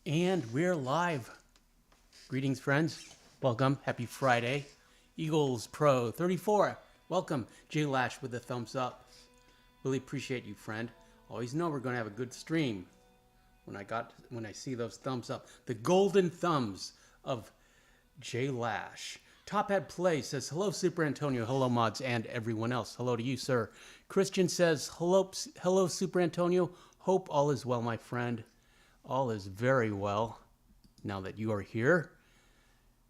And we're live. Greetings, friends. Welcome. Happy Friday. Eagles Pro 34. Welcome. J Lash with a thumbs up. Really appreciate you, friend. Always know we're going to have a good stream when I see those thumbs up. The golden thumbs of J Lash. Top Hat Play says, hello, Super Antonio. Hello, mods, and everyone else. Hello to you, sir. Christian says, hello, Super Antonio. Hope all is well, my friend. All is very well now that you are here.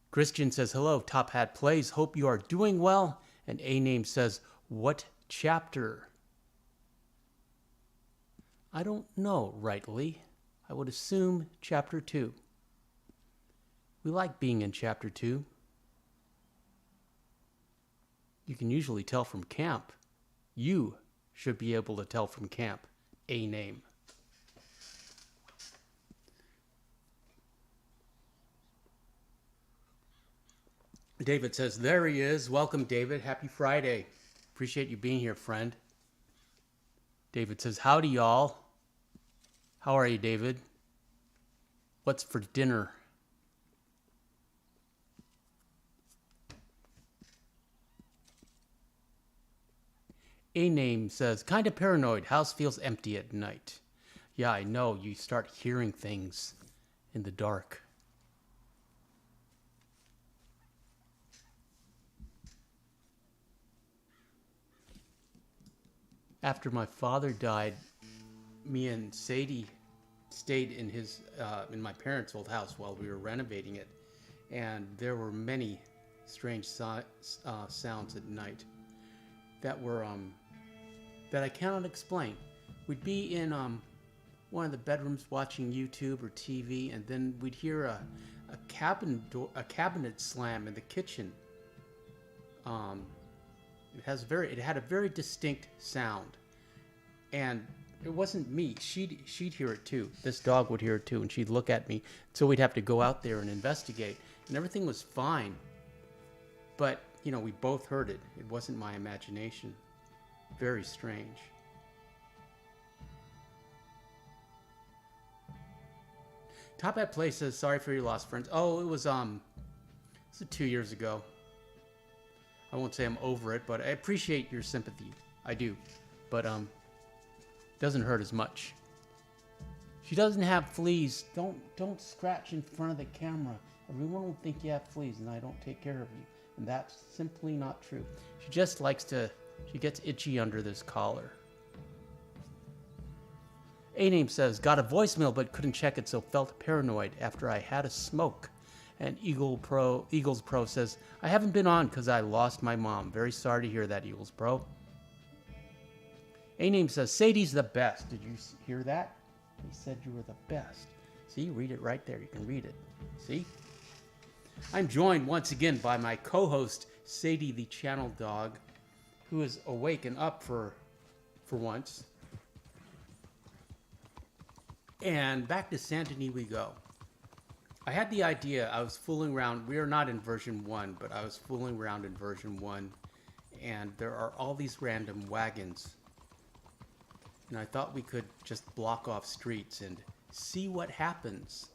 Christian says, hello, Top Hat Plays. Hope you are doing well. And A-Name says, what chapter? I don't know rightly. I would assume chapter 2. We like being in chapter 2. You can usually tell from camp. You should be able to tell from camp. A-Name. David says, there he is. Welcome, David. Happy Friday. Appreciate you being here, friend. David says, howdy, y'all. How are you, David? What's for dinner? A-Name says, kind of paranoid. House feels empty at night. Yeah, I know. You start hearing things in the dark. After my father died, me and Sadie stayed in my parents' old house while we were renovating it, and there were many strange sounds at night that were that I cannot explain. We'd be in one of the bedrooms watching YouTube or TV, and then we'd hear a cabinet slam in the kitchen. It had a very distinct sound, and it wasn't me. She'd hear it too. This dog would hear it too, and she'd look at me. So we'd have to go out there and investigate, and everything was fine. But you know, we both heard it. It wasn't my imagination. Very strange. Top Hat Play says, sorry for your loss, friends. Oh, it was 2 years ago. I won't say I'm over it, but I appreciate your sympathy. I do. But doesn't hurt as much. She doesn't have fleas. Don't scratch in front of the camera. Everyone will think you have fleas and I don't take care of you. And that's simply not true. She just she gets itchy under this collar. A-Name says, got a voicemail but couldn't check it, so felt paranoid after I had a smoke. And Eagles Pro says, I haven't been on because I lost my mom. Very sorry to hear that, Eagles Pro. A-Name says, Sadie's the best. Did you hear that? He said you were the best. See, read it right there. You can read it. See? I'm joined once again by my co-host, Sadie the Channel Dog, who is awake and up for once. And back to Santony we go. I had the idea, I was fooling around. We are not in version 1, but I was fooling around in version 1. And there are all these random wagons. And I thought we could just block off streets and see what happens.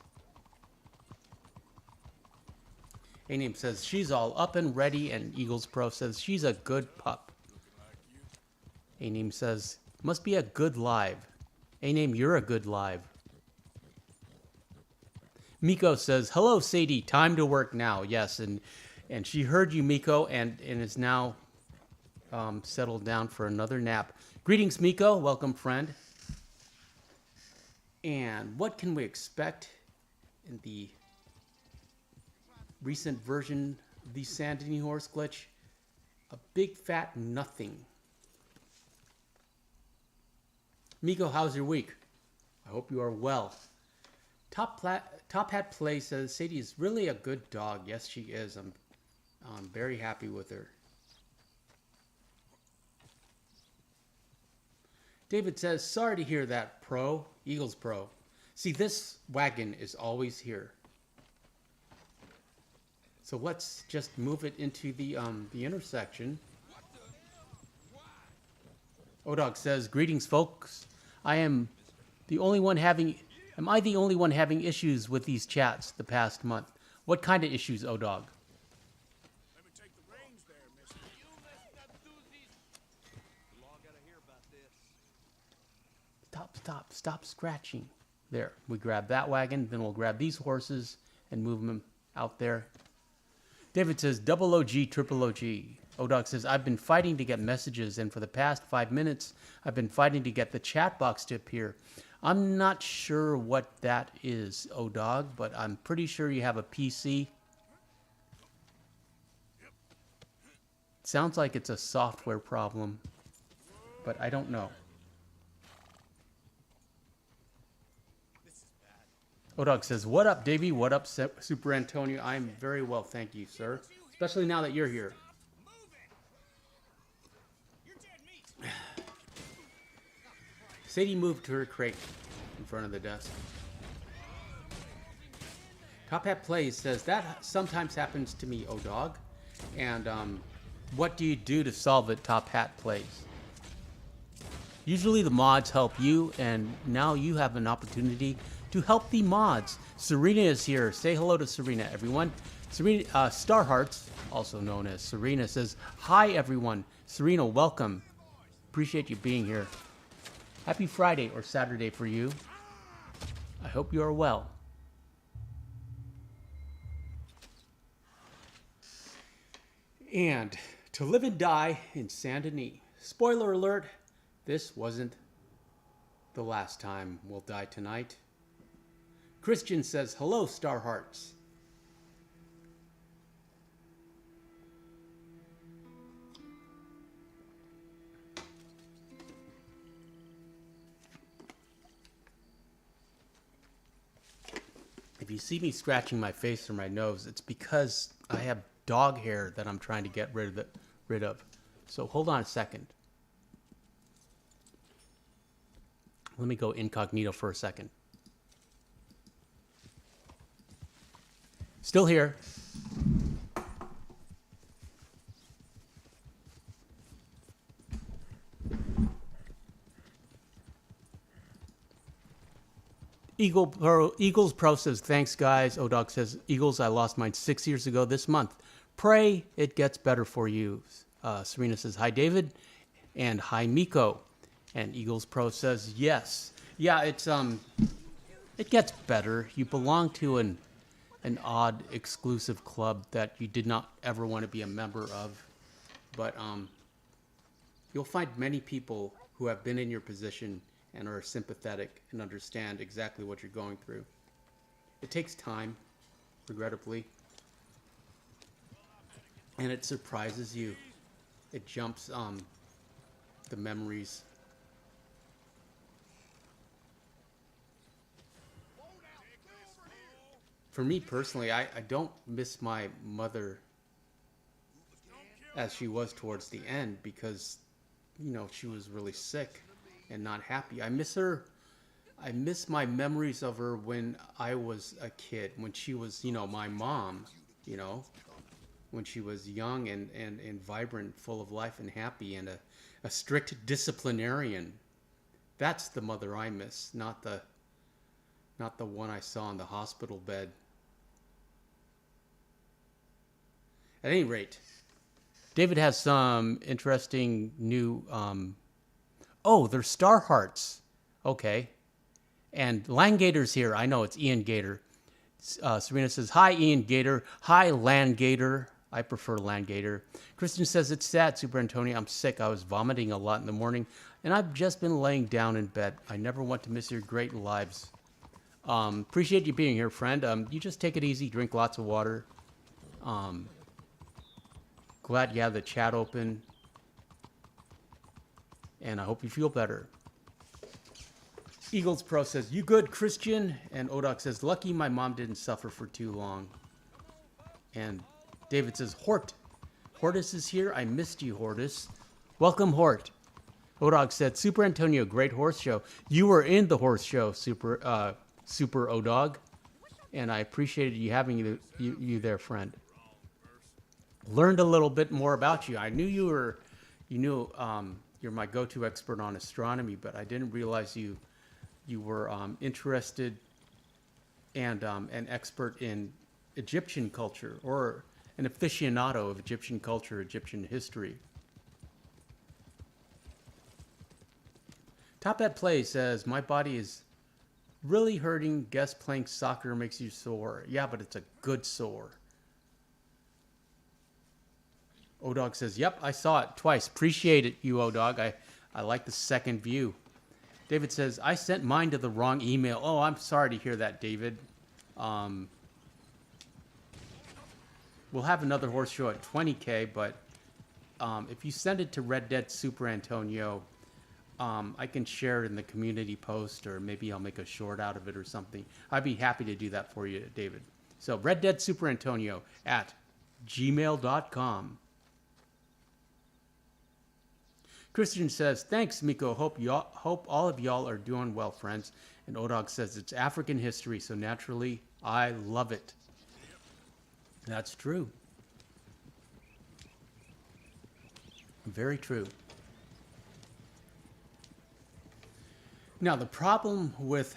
A-Name says, she's all up and ready. And Eagles Pro says, she's a good pup. A-Name says, Must be a good live. A-Name, you're a good live. Miko says, hello, Sadie. Time to work now. Yes, and she heard you, Miko, and is now settled down for another nap. Greetings, Miko. Welcome, friend. And what can we expect in the recent version of the Sandini horse glitch? A big fat nothing. Miko, how's your week? I hope you are well. Top Hat Play says Sadie is really a good dog. Yes, she is. I'm very happy with her. David says, sorry to hear that, Pro. Eagles Pro. See, this wagon is always here. So let's just move it into the intersection. Odog says, greetings, folks. Am I the only one having issues with these chats the past month? What kind of issues, Odog? Let me take the reins there, mister. You listen up, doozies. The law gotta hear about this. Stop scratching. There, we grab that wagon, then we'll grab these horses and move them out there. David says, double OG, triple OG. Odog says, I've been fighting to get messages, and for the past 5 minutes, I've been fighting to get the chat box to appear. I'm not sure what that is, Odog, but I'm pretty sure you have a PC. Sounds like it's a software problem, but I don't know. Odog says, what up, Davey? What up, Super Antonio? I'm very well, thank you, sir. Especially now that you're here. Sadie moved to her crate in front of the desk. Top Hat Plays says, that sometimes happens to me, Odog. And what do you do to solve it, Top Hat Plays? Usually the mods help you, and now you have an opportunity to help the mods. Serena is here. Say hello to Serena, everyone. Serena, Starhearts, also known as Serena, says, hi, everyone. Serena, welcome. Appreciate you being here. Happy Friday or Saturday for you. I hope you are well. And to live and die in Saint Denis. Spoiler alert, this wasn't the last time we'll die tonight. Christian says, hello, Starhearts. If you see me scratching my face or my nose, it's because I have dog hair that I'm trying to get rid of. So hold on a second. Let me go incognito for a second. Still here. Eagles Pro says, thanks, guys. Odog says, Eagles, I lost mine 6 years ago this month. Pray it gets better for you. Serena says, hi, David. And hi, Miko. And Eagles Pro says, yes. Yeah, it gets better. You belong to an odd, exclusive club that you did not ever want to be a member of. But you'll find many people who have been in your position and are sympathetic and understand exactly what you're going through. It takes time, regrettably, and it surprises you. It jumps the memories. For me personally, I don't miss my mother as she was towards the end because, you know, she was really sick and not happy. I miss her. I miss my memories of her when I was a kid, when she was, you know, my mom, you know, when she was young and vibrant, full of life and happy, and a strict disciplinarian. That's the mother I miss, not the one I saw in the hospital bed. At any rate, David has some interesting new Oh, they're star hearts. Okay. And Langator's here. I know it's Ian Gator. Serena says, hi, Ian Gator. Hi, Land Gator. I prefer Land Gator. Kristen says, it's sad, Super Antonio. I'm sick. I was vomiting a lot in the morning, and I've just been laying down in bed. I never want to miss your great lives. Appreciate you being here, friend. You just take it easy. Drink lots of water. Glad you have the chat open. And I hope you feel better. Eagles Pro says, you good, Christian? And Odoc says, lucky my mom didn't suffer for too long. And David says, Hort. Hortus is here. I missed you, Hortus. Welcome, Hort. Odoc said, Super Antonio, great horse show. You were in the horse show, Super Odog. And I appreciated you having you there, friend. Learned a little bit more about you. I knew you're my go-to expert on astronomy, but I didn't realize you were interested and an expert in Egyptian culture, or an aficionado of Egyptian culture, Egyptian history. Top at Play says, my body is really hurting. Guess playing soccer makes you sore. Yeah, but it's a good sore. Odog says, yep, I saw it twice. Appreciate it, you Odog. I like the second view. David says, I sent mine to the wrong email. Oh, I'm sorry to hear that, David. We'll have another horse show at 20K, but if you send it to Red Dead Super Antonio, I can share it in the community post, or maybe I'll make a short out of it or something. I'd be happy to do that for you, David. So Red Dead Super Antonio at gmail.com. Christian says, thanks, Miko. Hope all of y'all are doing well, friends. And Odog says, it's African history, so naturally, I love it. That's true. Very true. Now, the problem with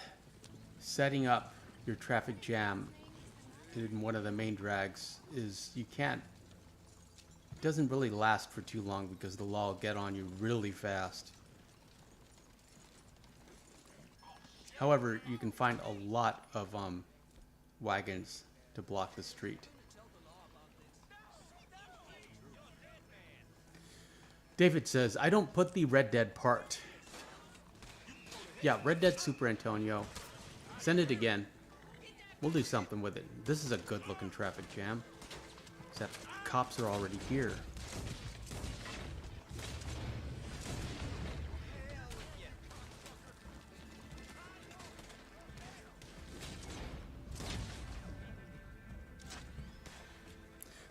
setting up your traffic jam in one of the main drags is it doesn't really last for too long, because the law will get on you really fast. However, you can find a lot of wagons to block the street. David says, I don't put the Red Dead part. Yeah, Red Dead Super Antonio. Send it again. We'll do something with it. This is a good looking traffic jam. Except cops are already here.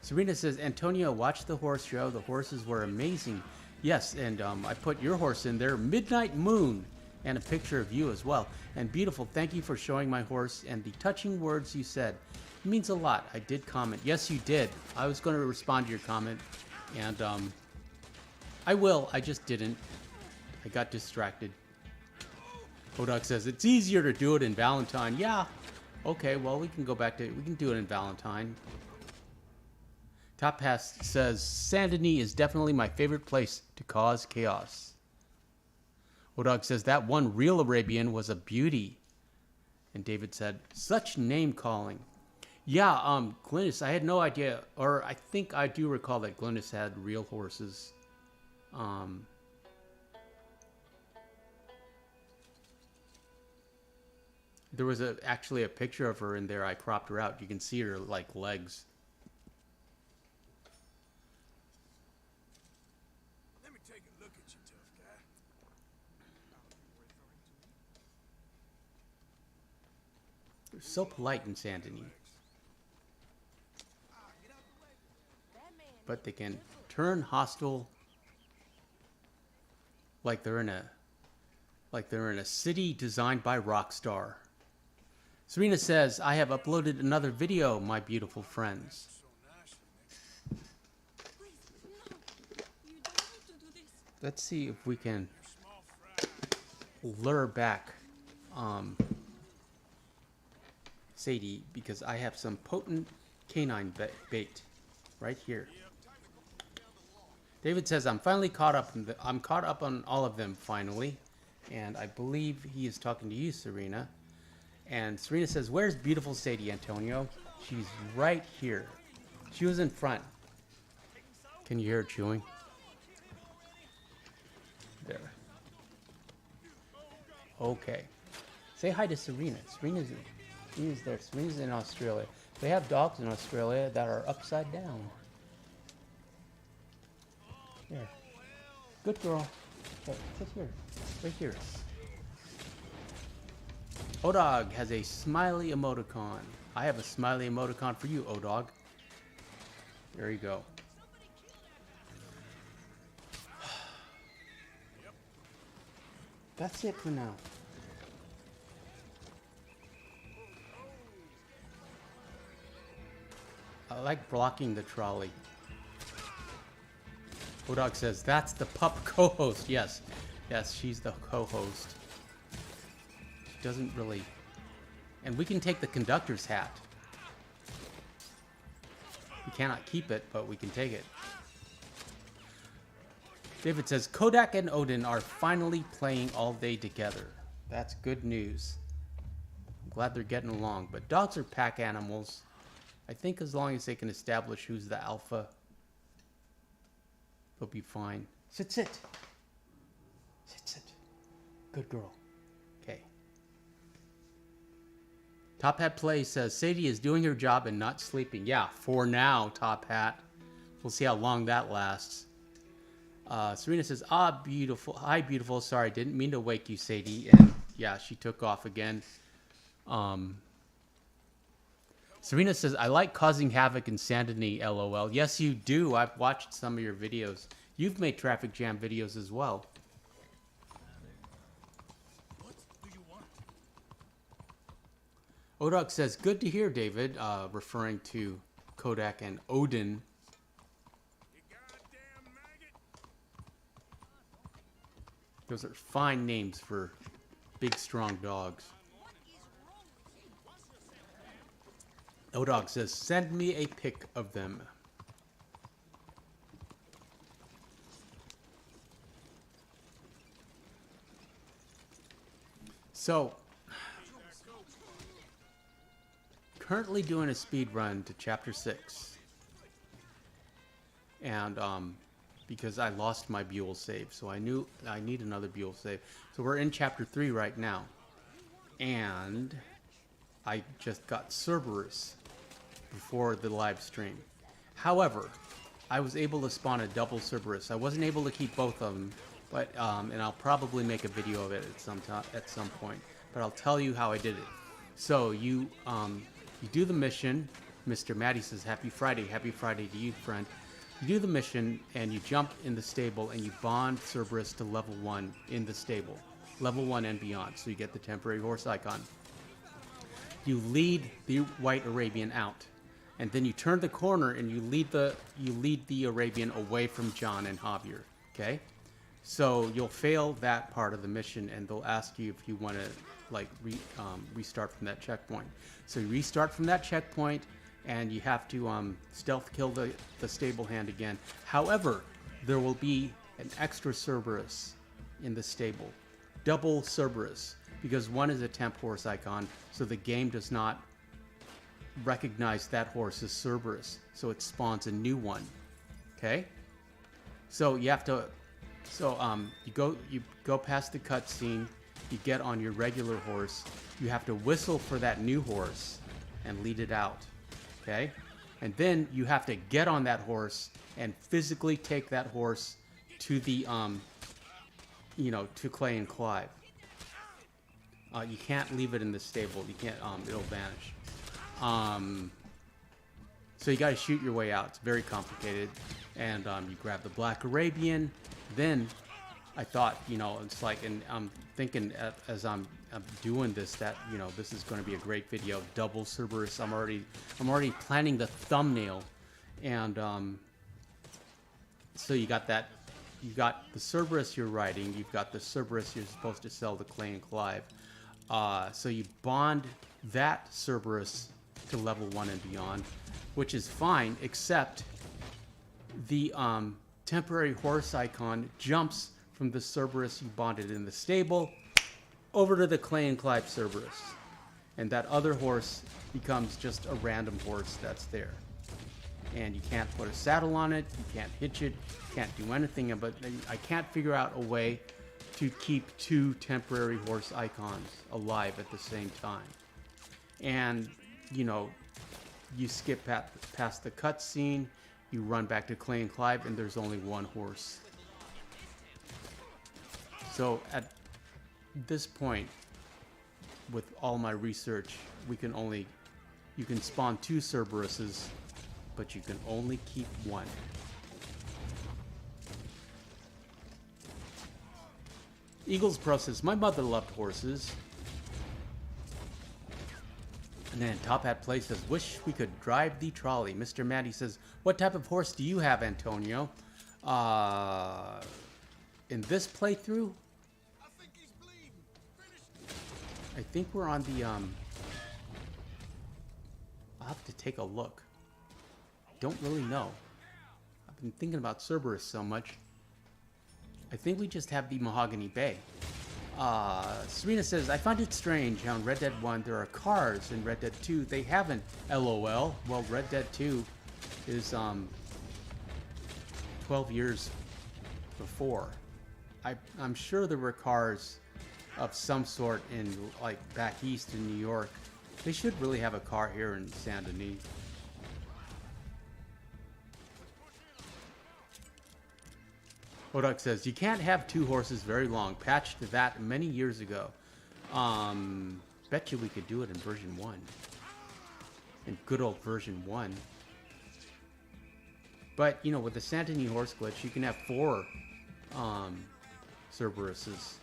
Serena says, Antonio, watch the horse show. The horses were amazing. Yes, and I put your horse in there, Midnight Moon, and a picture of you as well. And beautiful, thank you for showing my horse and the touching words you said. It means a lot. I did comment. Yes, you did. I was going to respond to your comment, and I will. I just didn't. I got distracted. Hodok says, it's easier to do it in Valentine. Yeah. Okay, well, we can go back to, we can do it in Valentine. Top Pass says, Saint-Denis is definitely my favorite place to cause chaos. Odog says, that one real Arabian was a beauty. And David said, such name calling. Yeah, Glynis, I had no idea, or I think I do recall that Glynis had real horses. There was actually a picture of her in there. I cropped her out. You can see her, like, legs. Let me take a look at you, tough guy. They're so polite in Saint-Denis. But they can turn hostile like they're in a city designed by Rockstar. Serena says, I have uploaded another video, my beautiful friends. Let's see if we can lure back Sadie, because I have some potent canine bait right here. David says, I'm finally caught up. I'm caught up on all of them finally. And I believe he is talking to you, Serena. And Serena says, where's beautiful Sadie, Antonio? She's right here. She was in front. Can you hear her chewing? There. Okay. Say hi to Serena. Serena's there. Serena's in Australia. They have dogs in Australia that are upside down. There. Good girl. Okay, sit here. Right here. O-Dog has a smiley emoticon. I have a smiley emoticon for you, O-Dog. There you go. That's it for now. I like blocking the trolley. O-Dog says, that's the pup co-host. Yes. Yes, she's the co-host. She doesn't really... And we can take the conductor's hat. We cannot keep it, but we can take it. David says, Kodak and Odin are finally playing all day together. That's good news. I'm glad they're getting along. But dogs are pack animals. I think as long as they can establish who's the alpha, they'll be fine. Sit, sit. Sit, sit. Good girl. Okay. Top Hat Play says, Sadie is doing her job and not sleeping. Yeah, for now, Top Hat. We'll see how long that lasts. Serena says, beautiful. Hi, beautiful. Sorry, didn't mean to wake you, Sadie. And yeah, she took off again. Serena says, I like causing havoc and insanity, LOL. Yes, you do. I've watched some of your videos. You've made traffic jam videos as well. What do you want? O-Dog says, good to hear, David, referring to Kodak and Odin. You goddamn maggot! Those are fine names for big, strong dogs. O-Dog says, send me a pic of them. So, currently doing a speed run to chapter 6. And, because I lost my Buell save, so I knew I need another Buell save. So we're in chapter 3 right now. And I just got Cerberus before the live stream. However, I was able to spawn a double Cerberus. I wasn't able to keep both of them, but and I'll probably make a video of it at some point. But I'll tell you how I did it. So you do the mission. Mr. Maddie says, Happy Friday to you, friend. You do the mission and you jump in the stable and you bond Cerberus to level 1 in the stable. Level 1 and beyond, so you get the temporary horse icon. You lead the white Arabian out. And then you turn the corner and you lead the Arabian away from John and Javier. Okay? So you'll fail that part of the mission and they'll ask you if you want to restart from that checkpoint. So you restart from that checkpoint and you have to stealth kill the stable hand again. However, there will be an extra Cerberus in the stable. Double Cerberus. Because one is a temp horse icon, so the game does not recognize that horse as Cerberus. So it spawns a new one. Okay? So you have to you go past the cutscene, you get on your regular horse, you have to whistle for that new horse and lead it out. Okay? And then you have to get on that horse and physically take that horse to the to Clay and Clive. You can't leave it in the stable. You can't. It'll vanish. So you got to shoot your way out. It's very complicated. And you grab the Black Arabian. Then I thought, it's like, and I'm thinking as I'm doing this that this is going to be a great video. Double Cerberus. I'm already planning the thumbnail. And so you got that. You got the Cerberus you're riding. You've got the Cerberus you're supposed to sell to Clay and Clive. So you bond that Cerberus to level 1 and beyond, which is fine, except the temporary horse icon jumps from the Cerberus you bonded in the stable over to the Clay and Clive Cerberus. And that other horse becomes just a random horse that's there. And you can't put a saddle on it, you can't hitch it, you can't do anything, but I can't figure out a way to keep two temporary horse icons alive at the same time. And, you know, you skip past the cutscene, you run back to Clay and Clive, and there's only one horse. So at this point, with all my research, you can spawn two Cerberuses, but you can only keep one. Eagles Pro says, my mother loved horses. And then Top Hat Play says, wish we could drive the trolley. Mr. Maddie says, what type of horse do you have, Antonio? In this playthrough? I think he's bleeding. Finish. I think we're on the, I'll have to take a look. Don't really know. I've been thinking about Cerberus so much. I think we just have the Mahogany Bay. Serena says, I find it strange how in Red Dead 1 there are cars, in Red Dead 2 they haven't. LOL. Well, Red Dead 2 is 12 years before. I'm sure there were cars of some sort in, like, back east in New York. They should really have a car here in Saint Denis. Odak says, you can't have two horses very long. Patched that many years ago. Bet you we could do it in version 1. In good old version 1. But, you know, with the Saint Denis horse glitch, you can have 4 Cerberuses.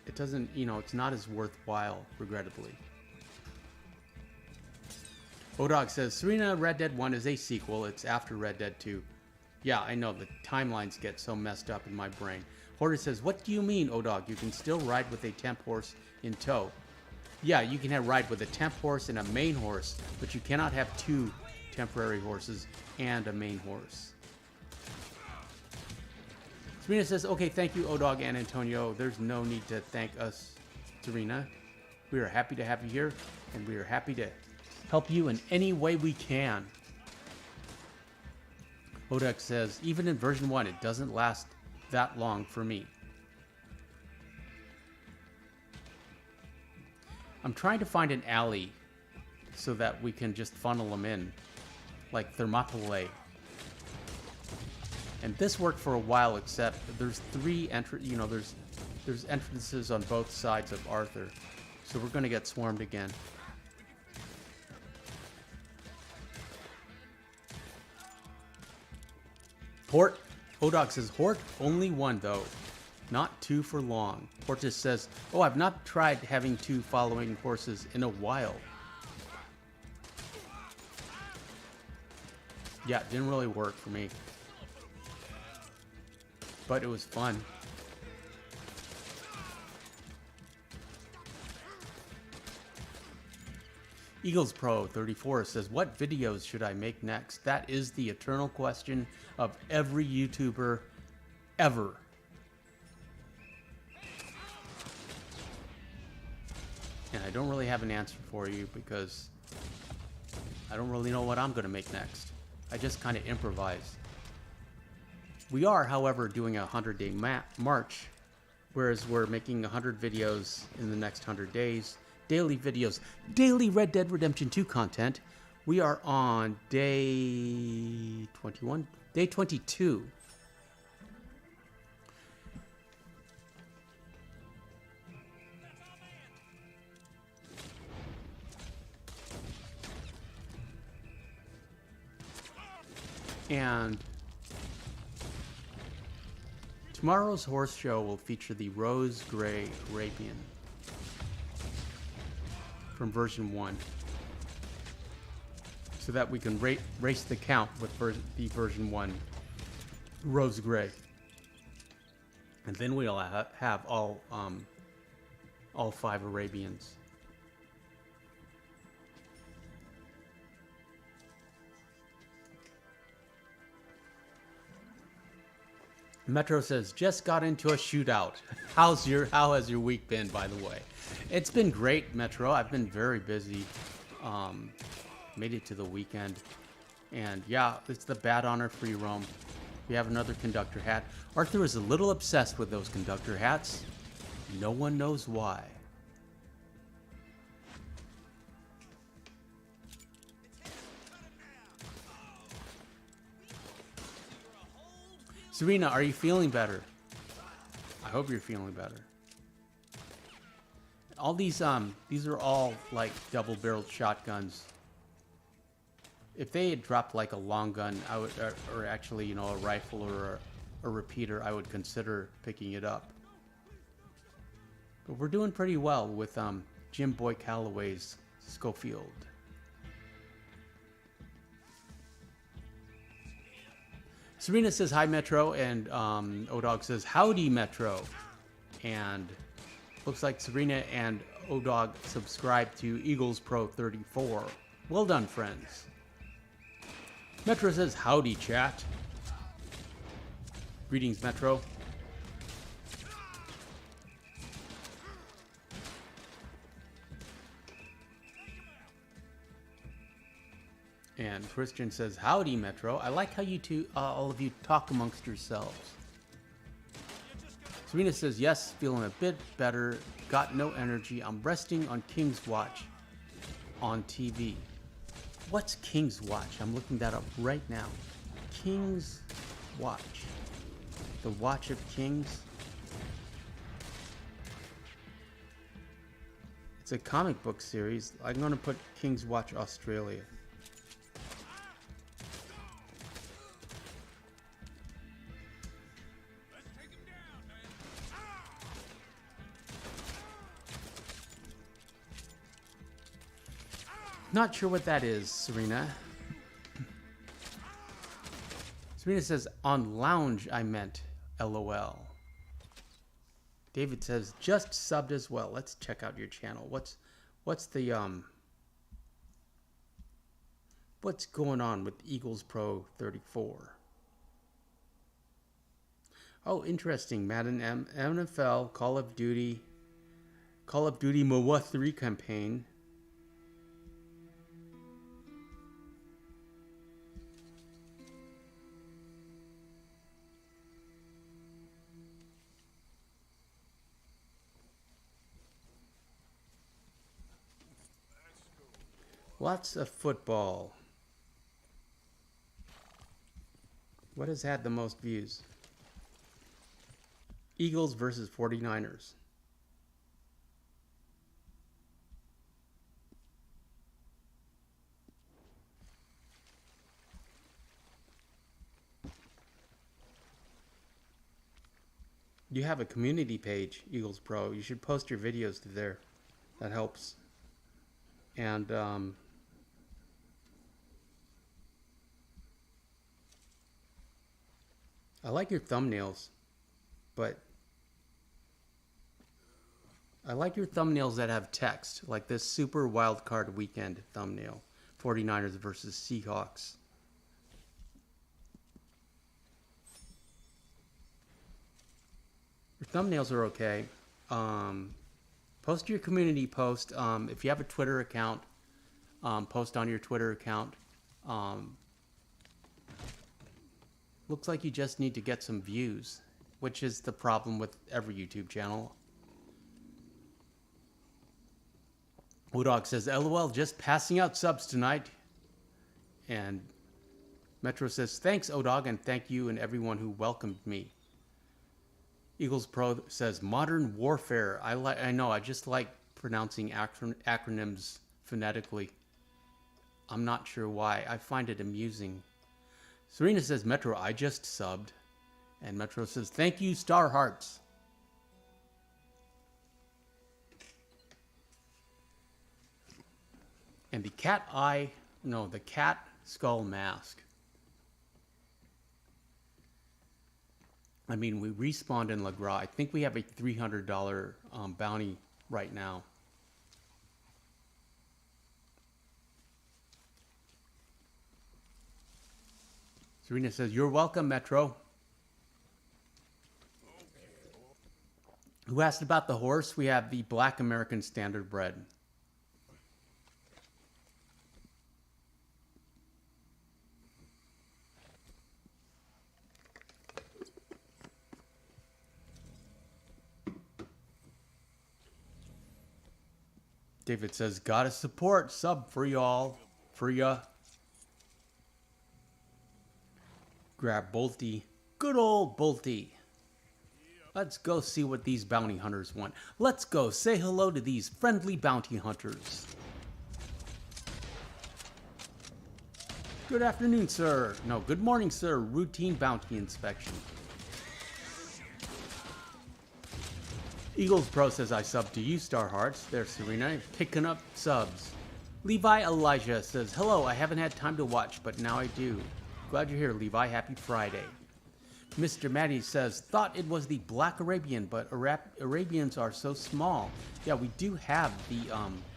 It doesn't, you know, it's not as worthwhile, regrettably. Odog says, Serena, Red Dead 1 is a sequel. It's after Red Dead 2. Yeah, I know, the timelines get so messed up in my brain. Hoarder says, what do you mean, Odog? You can still ride with a temp horse in tow. Yeah, you can ride with a temp horse and a main horse, but you cannot have 2 temporary horses and a main horse. Serena says, okay, thank you, Odog and Antonio. There's no need to thank us, Serena. We are happy to have you here, and we are happy to help you in any way we can. Odek says, even in version 1, it doesn't last that long for me. I'm trying to find an alley so that we can just funnel them in, like Thermopylae. And this worked for a while, except there's 3 there's entrances on both sides of Arthur. So we're going to get swarmed again. Hort, Odog says, Hort, only 1 though. Not 2 for long. Hortus says, oh, I've not tried having 2 following horses in a while. Yeah, it didn't really work for me. But it was fun. Eagles Pro 34 says, what videos should I make next? That is the eternal question of every YouTuber ever. And I don't really have an answer for you because I don't really know what I'm going to make next. I just kind of improvise. We are, however, doing a 100-day march, whereas we're making 100 videos in the next 100 days. Daily videos, daily Red Dead Redemption 2 content. We are on day 21, day 22. And tomorrow's horse show will feature the Rose Gray Arabian from version 1, so that we can race the count with the version 1 Rose Gray, and then we'll have all 5 Arabians. Metro says, just got into a shootout. How has your week been, by the way? It's been great, Metro. I've been very busy. Made it to the weekend. And yeah, it's the bad honor free roam. We have another conductor hat. Arthur is a little obsessed with those conductor hats. No one knows why. Serena, are you feeling better? I hope you're feeling better. All these are all like double-barreled shotguns. If they had dropped like a long gun, I would, or actually, you know, a rifle or a repeater, I would consider picking it up. But we're doing pretty well with Jim Boy Calloway's Schofield. Serena says hi, Metro, and O-Dog says howdy, Metro. And looks like Serena and O-Dog subscribed to Eagles Pro 34. Well done, friends. Metro says howdy, chat. Greetings, Metro. And Christian says, howdy, Metro. I like how you two, all of you talk amongst yourselves. Serena says, yes, feeling a bit better. Got no energy. I'm resting on King's Watch on TV. What's King's Watch? I'm looking that up right now. King's Watch. The Watch of Kings. It's a comic book series. I'm going to put King's Watch Australia. Not sure what that is, Serena. Serena says, on lounge, I meant LOL. David says, just subbed as well. Let's check out your channel. What's going on with Eagles Pro 34? Oh, interesting. Madden NFL, Call of Duty MOA 3 campaign. Lots of football. What has had the most views? Eagles versus 49ers. You have a community page, Eagles Pro. You should post your videos to there. That helps. And I like your thumbnails, but I like your thumbnails that have text, like this Super Wildcard Weekend thumbnail, 49ers versus Seahawks. Your thumbnails are okay. Post your community post. If you have a Twitter account, post on your Twitter account. Looks like you just need to get some views, which is the problem with every YouTube channel. O-Dog says, LOL, just passing out subs tonight. And Metro says, thanks, O-Dog, and thank you and everyone who welcomed me. Eagles Pro says, modern warfare. I know, I just like pronouncing acronyms phonetically. I'm not sure why. I find it amusing. Serena says, Metro, I just subbed. And Metro says, thank you, Star Hearts. And the cat skull mask. I mean, we respawned in Le Gras. I think we have a $300 bounty right now. Serena says, you're welcome, Metro. Who asked about the horse? We have the Black American Standard Bred. David says, gotta support, sub for y'all, for ya. Grab Bolty. Good old Bolty. Let's go see what these bounty hunters want. Let's go say hello to these friendly bounty hunters. Good afternoon, sir. No, good morning, sir. Routine bounty inspection. Eagles Pro says, I sub to you, Star Hearts. There's Serena, picking up subs. Levi Elijah says, hello, I haven't had time to watch, but now I do. Glad you're here, Levi. Happy Friday. Mr. Maddie says, thought it was the Black Arabian, but Arabians are so small. Yeah, we do have the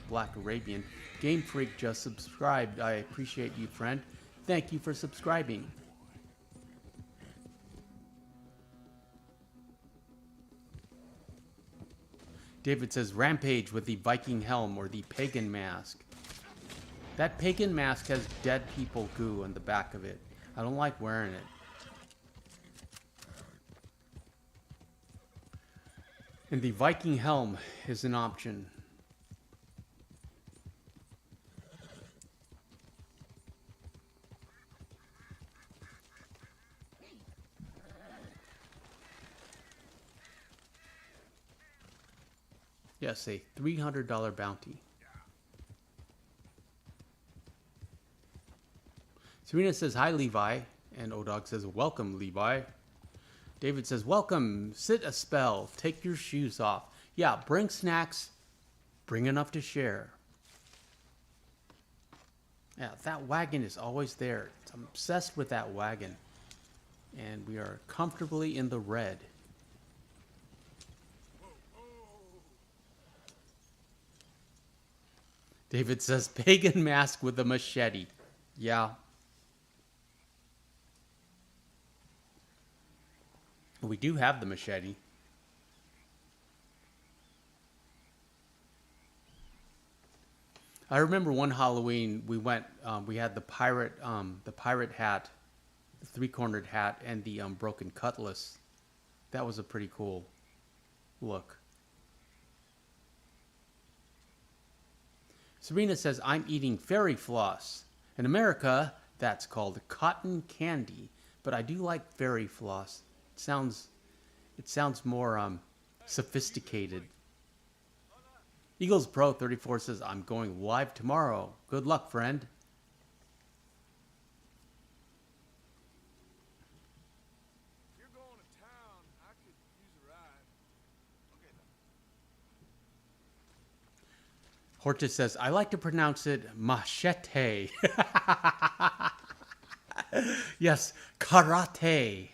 Black Arabian. Game Freak just subscribed. I appreciate you, friend. Thank you for subscribing. David says, Rampage with the Viking helm or the pagan mask. That pagan mask has dead people goo on the back of it. I don't like wearing it. And the Viking helm is an option. Yes, a $300 bounty. Serena says, hi, Levi. And Odog says, welcome, Levi. David says, welcome. Sit a spell. Take your shoes off. Yeah, bring snacks. Bring enough to share. Yeah, that wagon is always there. I'm obsessed with that wagon. And we are comfortably in the red. David says, pagan mask with a machete. Yeah. We do have the machete. I remember one Halloween we went. We had the pirate hat, the three-cornered hat, and the broken cutlass. That was a pretty cool look. Serena says, I'm eating fairy floss. In America, that's called cotton candy, but I do like fairy floss. It sounds more sophisticated. Eagles Pro 34 says, I'm going live tomorrow. Good luck, friend. If you're going to town, I could use a ride. Okay, then. Hortus says, I like to pronounce it machete. Yes, karate.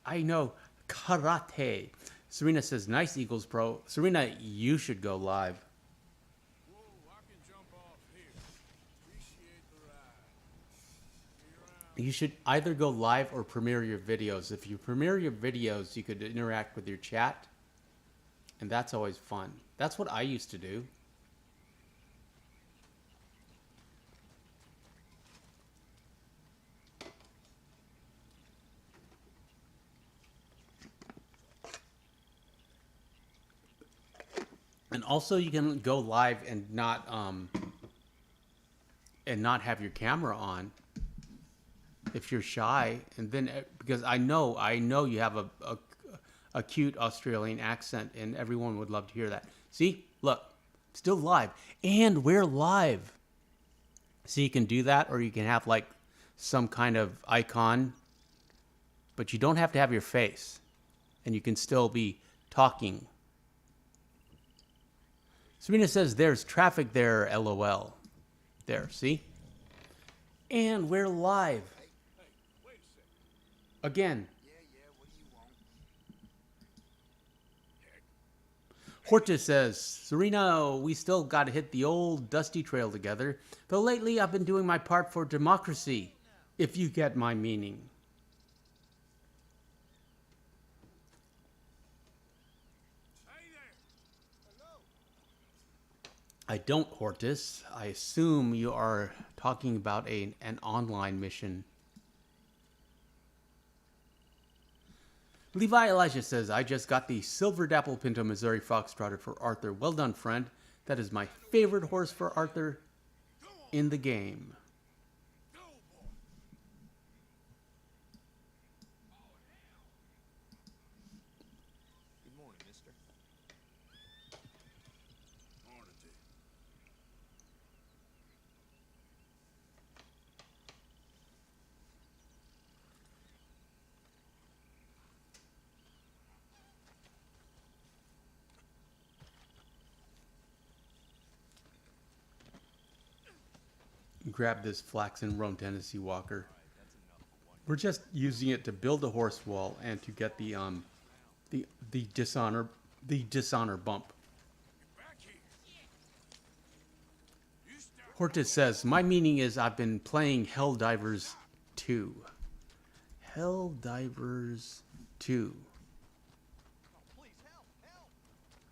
I know, karate. Serena says, nice, Eagles Pro. Serena, you should go live. Whoa, I can jump off here. Appreciate the ride. See you around. You should either go live or premiere your videos. If you premiere your videos, you could interact with your chat. And that's always fun. That's what I used to do. And also you can go live and not have your camera on if you're shy. And then because I know you have a cute Australian accent and everyone would love to hear that. See, look, still live, and we're live. So you can do that, or you can have like some kind of icon, but you don't have to have your face, and you can still be talking. Serena says, there's traffic there, LOL. There, see? And we're live. Hey, wait a second. Again. Yeah, what do you want? Hortus says, Serena, we still got to hit the old dusty trail together. Though lately I've been doing my part for democracy, if you get my meaning. I don't, Hortus. I assume you are talking about an online mission. Levi Elijah says, I just got the Silver Dapple Pinto Missouri Foxtrotter for Arthur. Well done, friend. That is my favorite horse for Arthur in the game. Go, boy. Good morning, mister. Morning to you. Grab this flaxen roan Tennessee Walker. We're just using it to build a horse wall and to get the dishonor bump. Get back here. You start. Hortus says, my meaning is I've been playing Helldivers 2. Helldivers 2.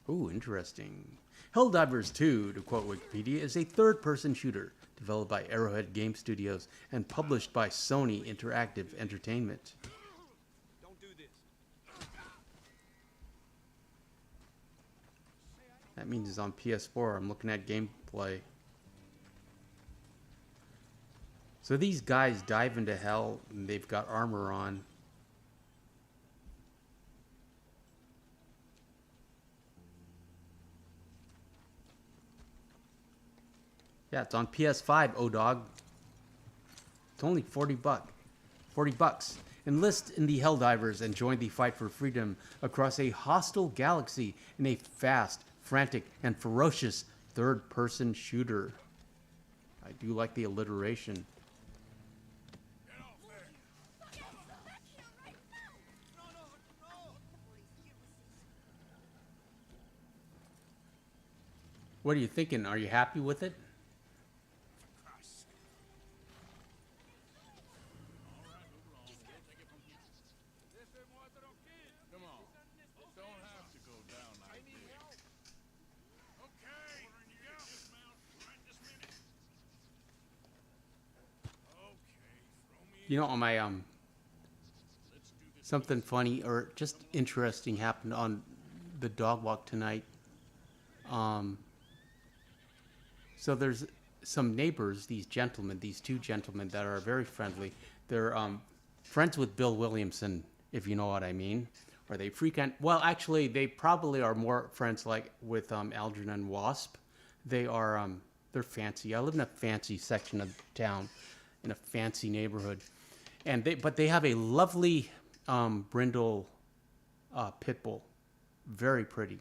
Ooh, interesting. Helldivers 2, to quote Wikipedia, is a third-person shooter developed by Arrowhead Game Studios and published by Sony Interactive Entertainment. Don't do this. That means it's on PS4. I'm looking at gameplay. So these guys dive into hell and they've got armor on. Yeah, it's on PS5, O-Dog. It's only 40 bucks. Enlist in the Helldivers and join the fight for freedom across a hostile galaxy in a fast, frantic, and ferocious third-person shooter. I do like the alliteration. Get off there. What are you thinking? Are you happy with it? Christ. Come on. Don't have to go down like this. Okay. Dismount right this minute. Okay. Throw me in. You know, on my Let's do this. something funny or just interesting happened on the dog walk tonight. So there's some neighbors, these two gentlemen that are very friendly. They're friends with Bill Williamson, if you know what I mean. Or they frequent, well, actually, they probably are more friends like with Algernon Wasp. They're fancy. I live in a fancy section of town, in a fancy neighborhood. But they have a lovely brindle pit bull, very pretty.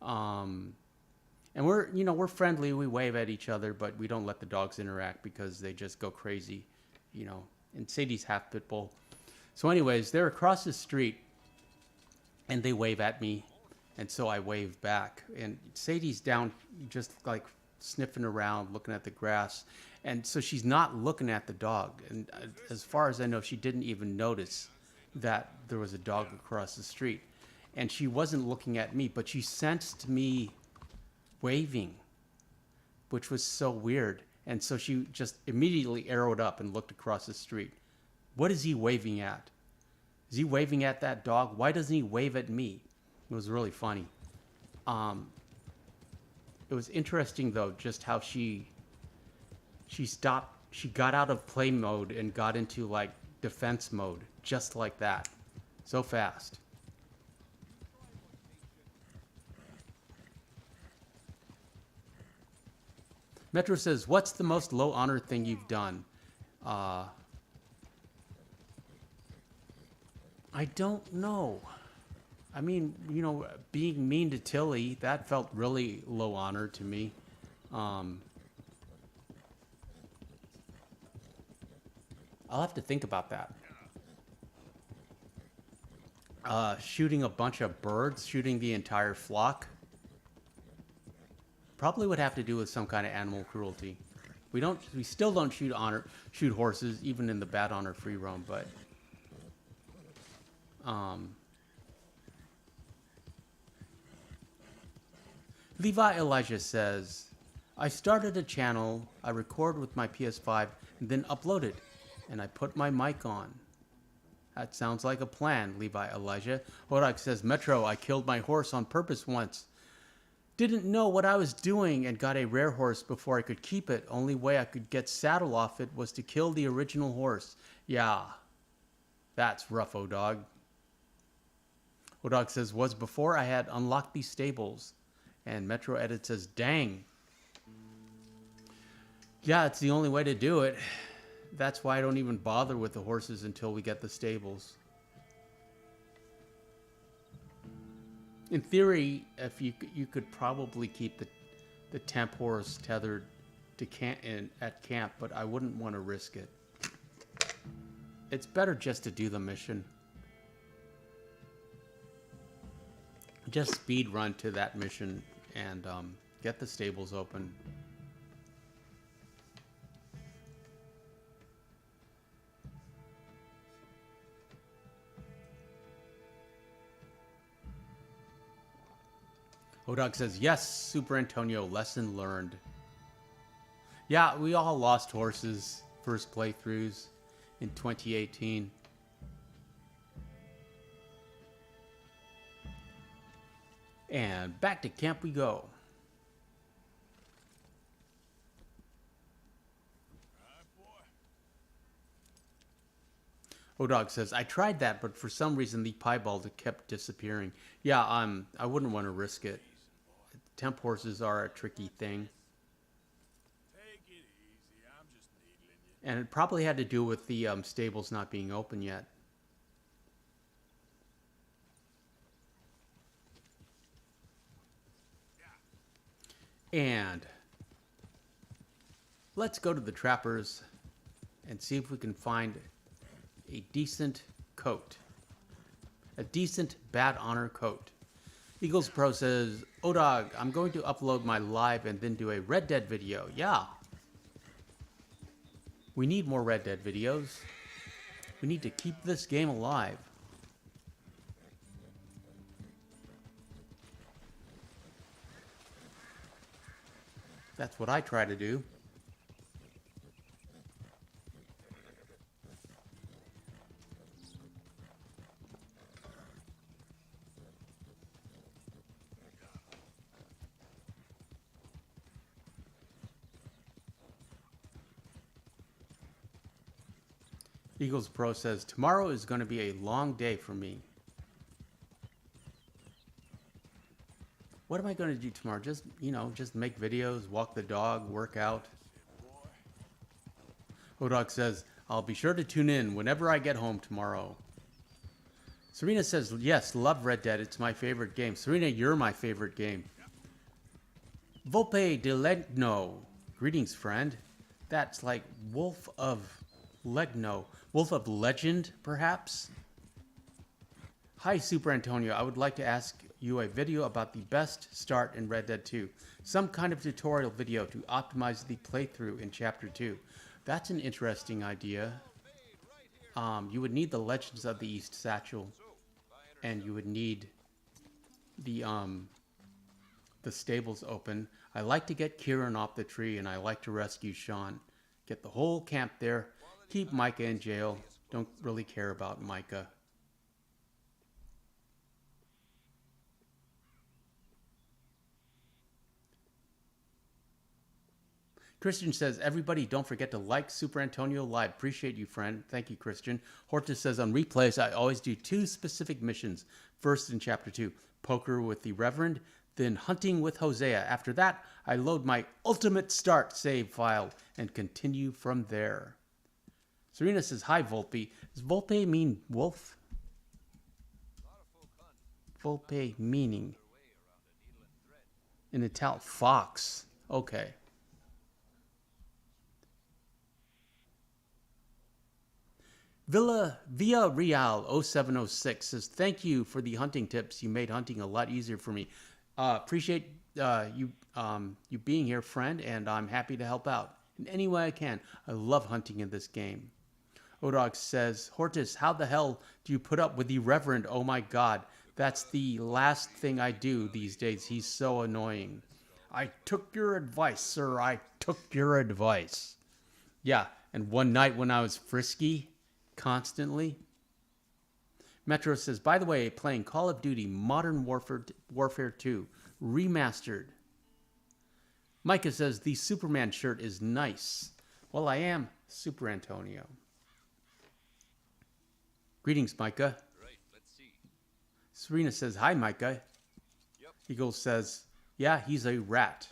And we're friendly. We wave at each other, but we don't let the dogs interact because they just go crazy, And Sadie's half pit bull. So, anyways, they're across the street, and they wave at me, and so I wave back. And Sadie's down, just like sniffing around, looking at the grass, and so she's not looking at the dog. And as far as I know, she didn't even notice that there was a dog across the street, and she wasn't looking at me, but she sensed me waving, which was so weird. And so she just immediately arrowed up and looked across the street. What is he waving at? Is he waving at that dog? Why doesn't he wave at me? It was really funny. It was interesting though, just how she stopped. She got out of play mode and got into like defense mode, just like that, so fast. Metro says, what's the most low honor thing you've done? I don't know. I mean, being mean to Tilly, that felt really low honor to me. I'll have to think about that. Shooting a bunch of birds, shooting the entire flock. Probably would have to do with some kind of animal cruelty. We still don't shoot horses, even in the bad honor free roam, but Levi Elijah says, I started a channel, I record with my PS5, and then upload it, and I put my mic on. That sounds like a plan, Levi Elijah. Hodak says, Metro, I killed my horse on purpose once. Didn't know what I was doing and got a rare horse before I could keep it. Only way I could get saddle off it was to kill the original horse. Yeah, that's rough, Odog. Odog says, was before I had unlocked these stables. And Metro Edit says, dang. Yeah, it's the only way to do it. That's why I don't even bother with the horses until we get the stables. In theory, if you could probably keep the temp horse tethered to at camp, but I wouldn't want to risk it. It's better just to do the mission. Just speed run to that mission and get the stables open. Odog says, yes, Super Antonio, lesson learned. Yeah, we all lost horses first playthroughs in 2018. And back to camp we go. Odog says, I tried that, but for some reason the piebald kept disappearing. Yeah, I wouldn't want to risk it. Temp horses are a tricky thing. Take it easy. I'm just needling you. And it probably had to do with the stables not being open yet. And let's go to the trappers and see if we can find a decent coat. A decent bad honor coat. Eagles Pro says, Odog, I'm going to upload my live and then do a Red Dead video. Yeah. We need more Red Dead videos. We need to keep this game alive. That's what I try to do. Eagles Pro says, tomorrow is going to be a long day for me. What am I going to do tomorrow? Just, just make videos, walk the dog, work out. Odog says, I'll be sure to tune in whenever I get home tomorrow. Serena says, yes, love Red Dead. It's my favorite game. Serena, you're my favorite game. Volpe de Legno. Greetings, friend. That's like Wolf of Legno. Wolf of Legend, perhaps? Hi, Super Antonio. I would like to ask you a video about the best start in Red Dead 2. Some kind of tutorial video to optimize the playthrough in Chapter 2. That's an interesting idea. You would need the Legends of the East Satchel. And you would need the stables open. I like to get Kieran off the tree, and I like to rescue Sean. Get the whole camp there. Keep Micah in jail. Don't really care about Micah. Christian says, everybody don't forget to like Super Antonio Live. Appreciate you, friend. Thank you, Christian. Hortus says, on replays, I always do 2 specific missions. First in Chapter 2, poker with the Reverend, then hunting with Hosea. After that, I load my ultimate start save file and continue from there. Serena says, hi, Volpe. Does Volpe mean wolf? Volpe meaning. In Italian, fox. Okay. Via Real 0706 says, thank you for the hunting tips. You made hunting a lot easier for me. Appreciate you being here, friend, and I'm happy to help out in any way I can. I love hunting in this game. Odog says, Hortus, how the hell do you put up with the Reverend? Oh my god, that's the last thing I do these days. He's so annoying. I took your advice, sir. I took your advice. Yeah, and one night when I was frisky, constantly. Metro says, by the way, playing Call of Duty Modern Warfare 2 Remastered. Micah says, the Superman shirt is nice. Well, I am Super Antonio. Greetings, Micah. Right, let's see. Serena says, hi, Micah. Yep. Eagles says, yeah, he's a rat.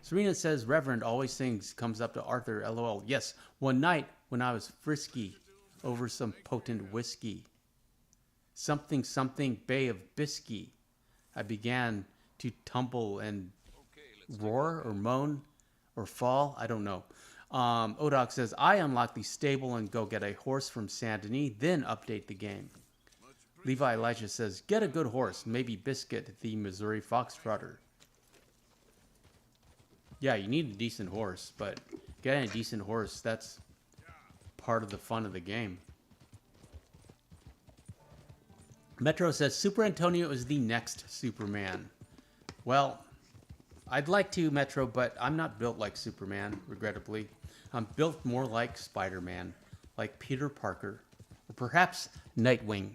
Serena says, Reverend always sings, comes up to Arthur, LOL. Yes, one night when I was frisky over some potent whiskey. Something, something, Bay of Biscay. I began to tumble and roar or moan or fall. I don't know. Odoc says, I unlock the stable and go get a horse from Saint Denis, then update the game. Levi Elijah says, get a good horse, maybe Biscuit, the Missouri Foxtrotter. Yeah, you need a decent horse, but getting a decent horse, that's part of the fun of the game. Metro says, Super Antonio is the next Superman. Well, I'd like to, Metro, but I'm not built like Superman, regrettably. I'm built more like Spider-Man, like Peter Parker, or perhaps Nightwing.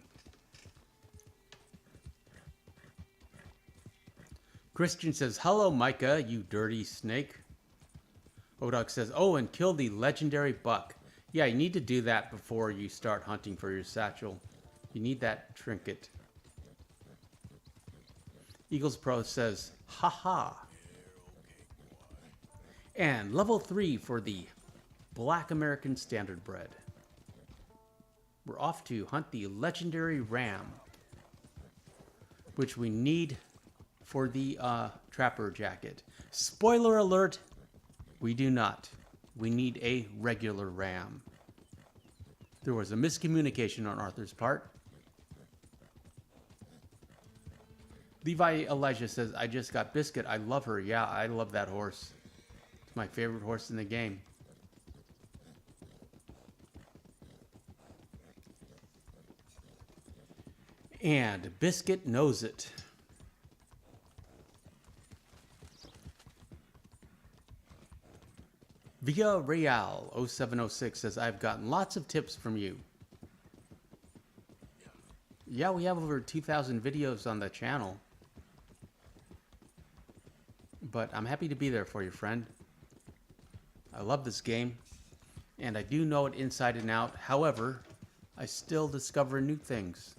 Christian says, hello, Micah, you dirty snake. Odoc says, oh, and kill the legendary buck. Yeah, you need to do that before you start hunting for your satchel. You need that trinket. Eagles Pro says, haha. And level 3 for the Black American Standard Bred. We're off to hunt the legendary ram, which we need for the trapper jacket. Spoiler alert, we do not. We need a regular ram. There was a miscommunication on Arthur's part. Levi Elijah says, I just got Biscuit. I love her. Yeah, I love that horse. It's my favorite horse in the game. And Biscuit knows it. Via Real 0706 says, I've gotten lots of tips from you. Yeah, we have over 2,000 videos on the channel. But I'm happy to be there for you, friend. I love this game, and I do know it inside and out. However, I still discover new things.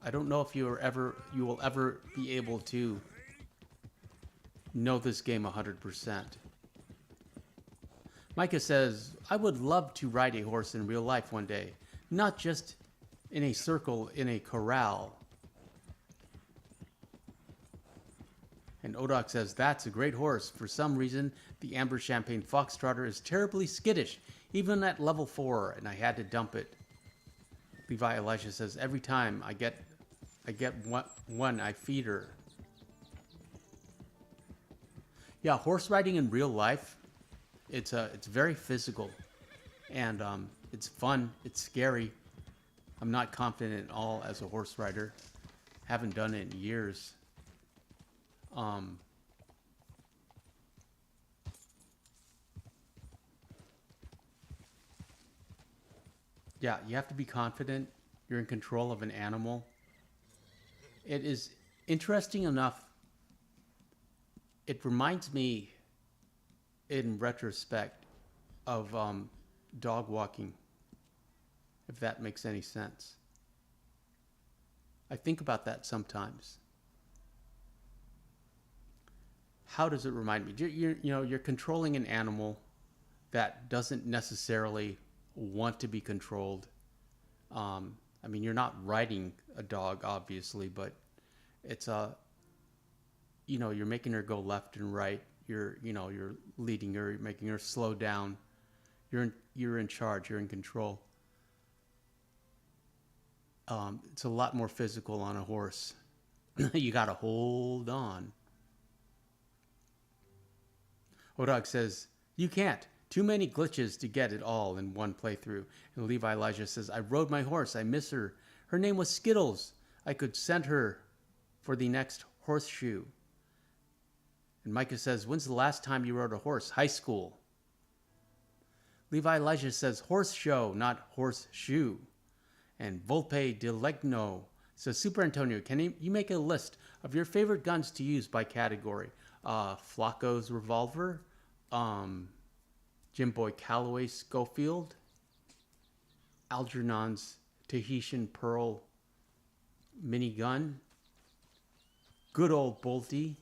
I don't know if you will ever be able to know this game 100%. Micah says, I would love to ride a horse in real life one day, not just in a circle in a corral. And Odoc says, that's a great horse. For some reason, the Amber Champagne Foxtrotter is terribly skittish, even at level 4, and I had to dump it. Levi Elijah says, every time I get one, I feed her. Yeah, horse riding in real life, it's very physical, and it's fun, it's scary. I'm not confident at all as a horse rider. Haven't done it in years. Yeah, you have to be confident. You're in control of an animal. It is interesting enough. It reminds me, in retrospect, of dog walking, if that makes any sense. I think about that sometimes. How does it remind me? You're controlling an animal that doesn't necessarily want to be controlled. I mean, you're not riding a dog, obviously, but it's you're making her go left and right. You're leading her, you're making her slow down. You're in charge. You're in control. It's a lot more physical on a horse. You got to hold on. Odog says, you can't. Too many glitches to get it all in one playthrough. And Levi Elijah says, I rode my horse. I miss her. Her name was Skittles. I could send her for the next horseshoe. And Micah says, when's the last time you rode a horse? High school. Levi Elijah says, horse show, not horseshoe. And Volpe de Legno says, Super Antonio, can you make a list of your favorite guns to use by category? Flacco's revolver, Jim Boy Calloway Schofield, Algernon's Tahitian Pearl minigun, good old Bolty,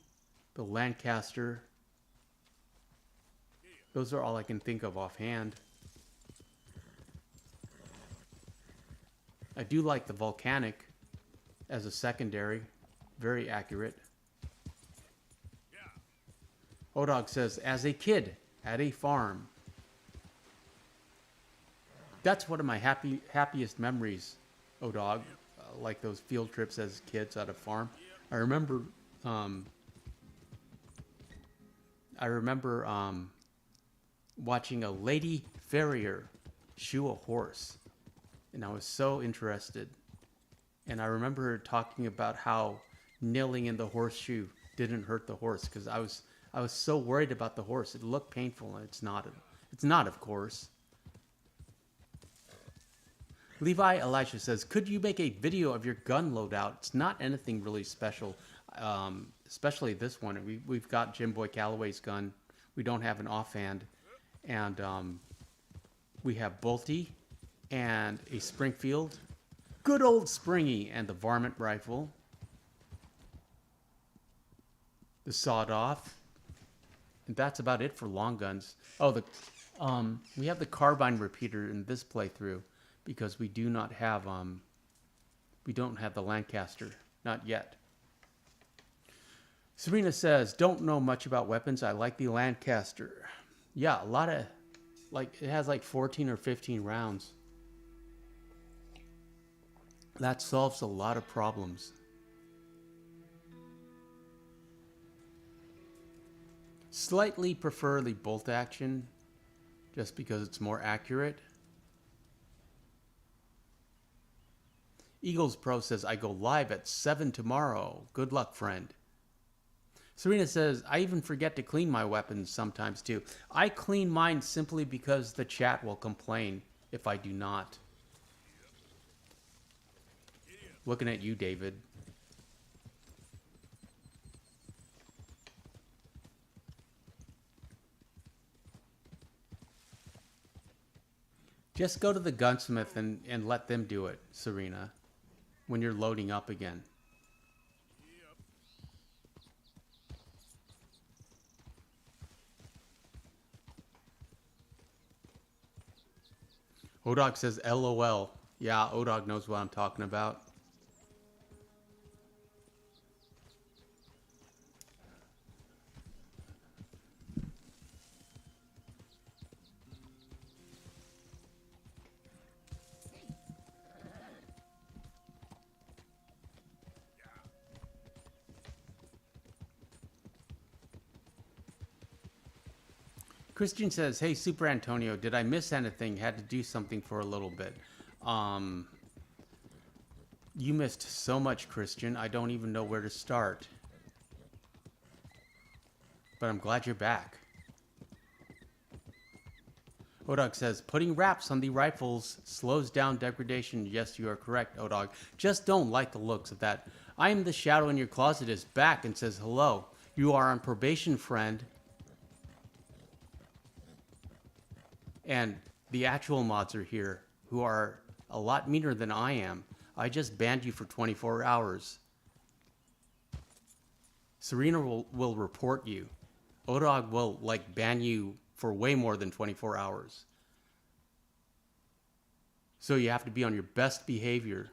the Lancaster. Those are all I can think of offhand. I do like the Volcanic as a secondary. Very accurate. Odog says, as a kid at a farm. That's one of my happiest memories, Odog. Like those field trips as kids at a farm. I remember watching a lady farrier shoe a horse, and I was so interested. And I remember her talking about how nailing in the horseshoe didn't hurt the horse, because I was so worried about the horse. It looked painful, and it's not, of course. Levi Elisha says, could you make a video of your gun loadout? It's not anything really special, especially this one. We've got Jim Boy Calloway's gun. We don't have an offhand. And we have Bolty and a Springfield. Good old Springy and the Varmint rifle. The sawed-off. And that's about it for long guns. Oh, we have the carbine repeater in this playthrough, because we do not have we don't have the Lancaster, not yet. Serena says, don't know much about weapons. I like the Lancaster. Yeah, a lot of, it has like 14 or 15 rounds. That solves a lot of problems. Slightly prefer the bolt action, just because it's more accurate. Eagles Pro says, I go live at 7 tomorrow. Good luck, friend. Serena says, I even forget to clean my weapons sometimes too. I clean mine simply because the chat will complain if I do not. Looking at you, David. Just go to the gunsmith and let them do it, Serena, when you're loading up again. Odog says LOL. Yeah, Odog knows what I'm talking about. Christian says, hey, Super Antonio, did I miss anything? Had to do something for a little bit. You missed so much, Christian. I don't even know where to start. But I'm glad you're back. Odog says, putting wraps on the rifles slows down degradation. Yes, you are correct, Odog. Just don't like the looks of that. I am the shadow in your closet is back and says hello. You are on probation, friend. And the actual mods are here, who are a lot meaner than I am. I just banned you for 24 hours. Serena will report you. Odog will, ban you for way more than 24 hours. So you have to be on your best behavior.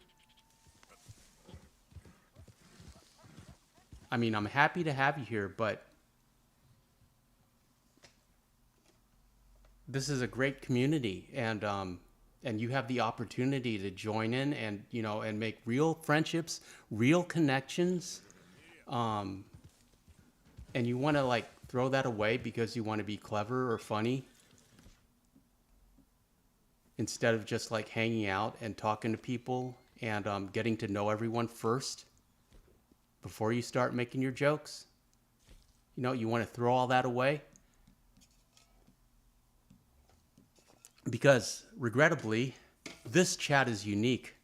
I mean, I'm happy to have you here, but this is a great community, and you have the opportunity to join in and, and make real friendships, real connections. And you want to throw that away because you want to be clever or funny instead of just hanging out and talking to people and getting to know everyone first before you start making your jokes. you want to throw all that away. Because, regrettably, this chat is unique.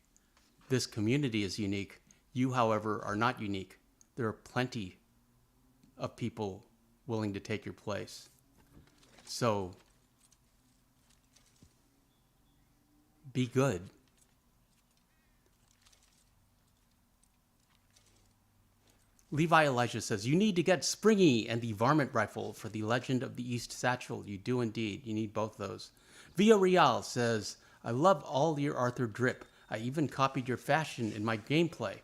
This community is unique. You, however, are not unique. There are plenty of people willing to take your place. So, be good. Levi Elijah says, you need to get Springy and the Varmint Rifle for the Legend of the East Satchel. You do indeed. You need both those. Via Real says, I love all your Arthur drip. I even copied your fashion in my gameplay.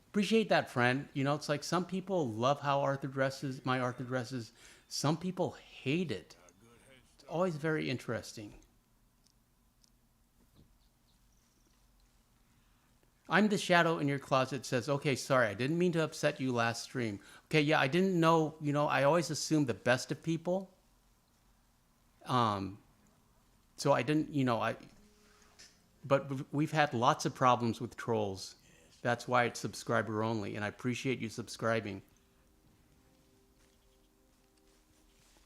Appreciate that, friend. It's like some people love how my Arthur dresses. Some people hate it. It's always very interesting. I'm the shadow in your closet says, okay, sorry, I didn't mean to upset you last stream. Okay, yeah, I didn't know, I always assume the best of people. So I didn't, but we've had lots of problems with trolls. That's why it's subscriber only, and I appreciate you subscribing.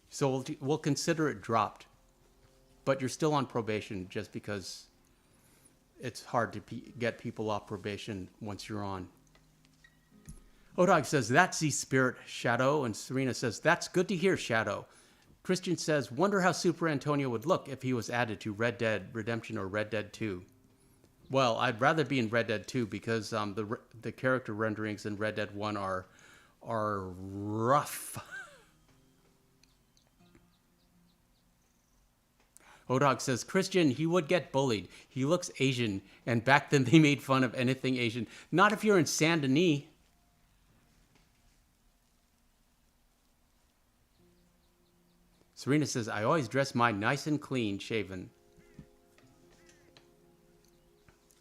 So we'll consider it dropped, but you're still on probation just because it's hard to get people off probation once you're on. Odog says, that's the spirit, Shadow. And Serena says, that's good to hear, Shadow. Christian says, wonder how Super Antonio would look if he was added to Red Dead Redemption or Red Dead 2. Well, I'd rather be in Red Dead 2 because the character renderings in Red Dead 1 are rough. Odog says, Christian, he would get bullied. He looks Asian, and back then they made fun of anything Asian. Not if you're in Saint Denis. Serena says, I always dress mine nice and clean shaven.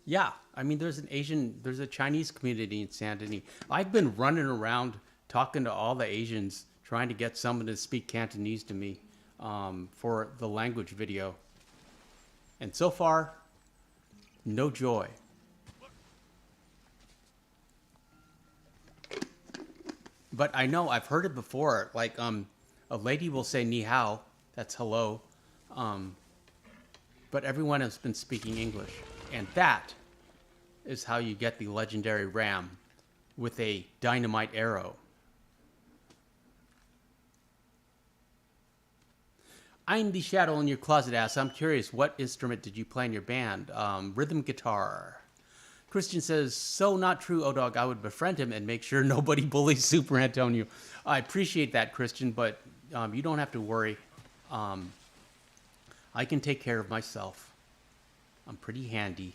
Yeah, I mean, there's a Chinese community in Saint Denis. I've been running around talking to all the Asians, trying to get someone to speak Cantonese to me for the language video. And so far, no joy. But I know, I've heard it before, like, a lady will say ni hao, that's hello, but everyone has been speaking English. And that is how you get the legendary ram with a dynamite arrow. I'm the shadow in your closet ass. I'm curious, what instrument did you play in your band? Rhythm guitar. Christian says, so not true, Odog. I would befriend him and make sure nobody bullies Super Antonio. I appreciate that, Christian, but you don't have to worry. I can take care of myself. I'm pretty handy.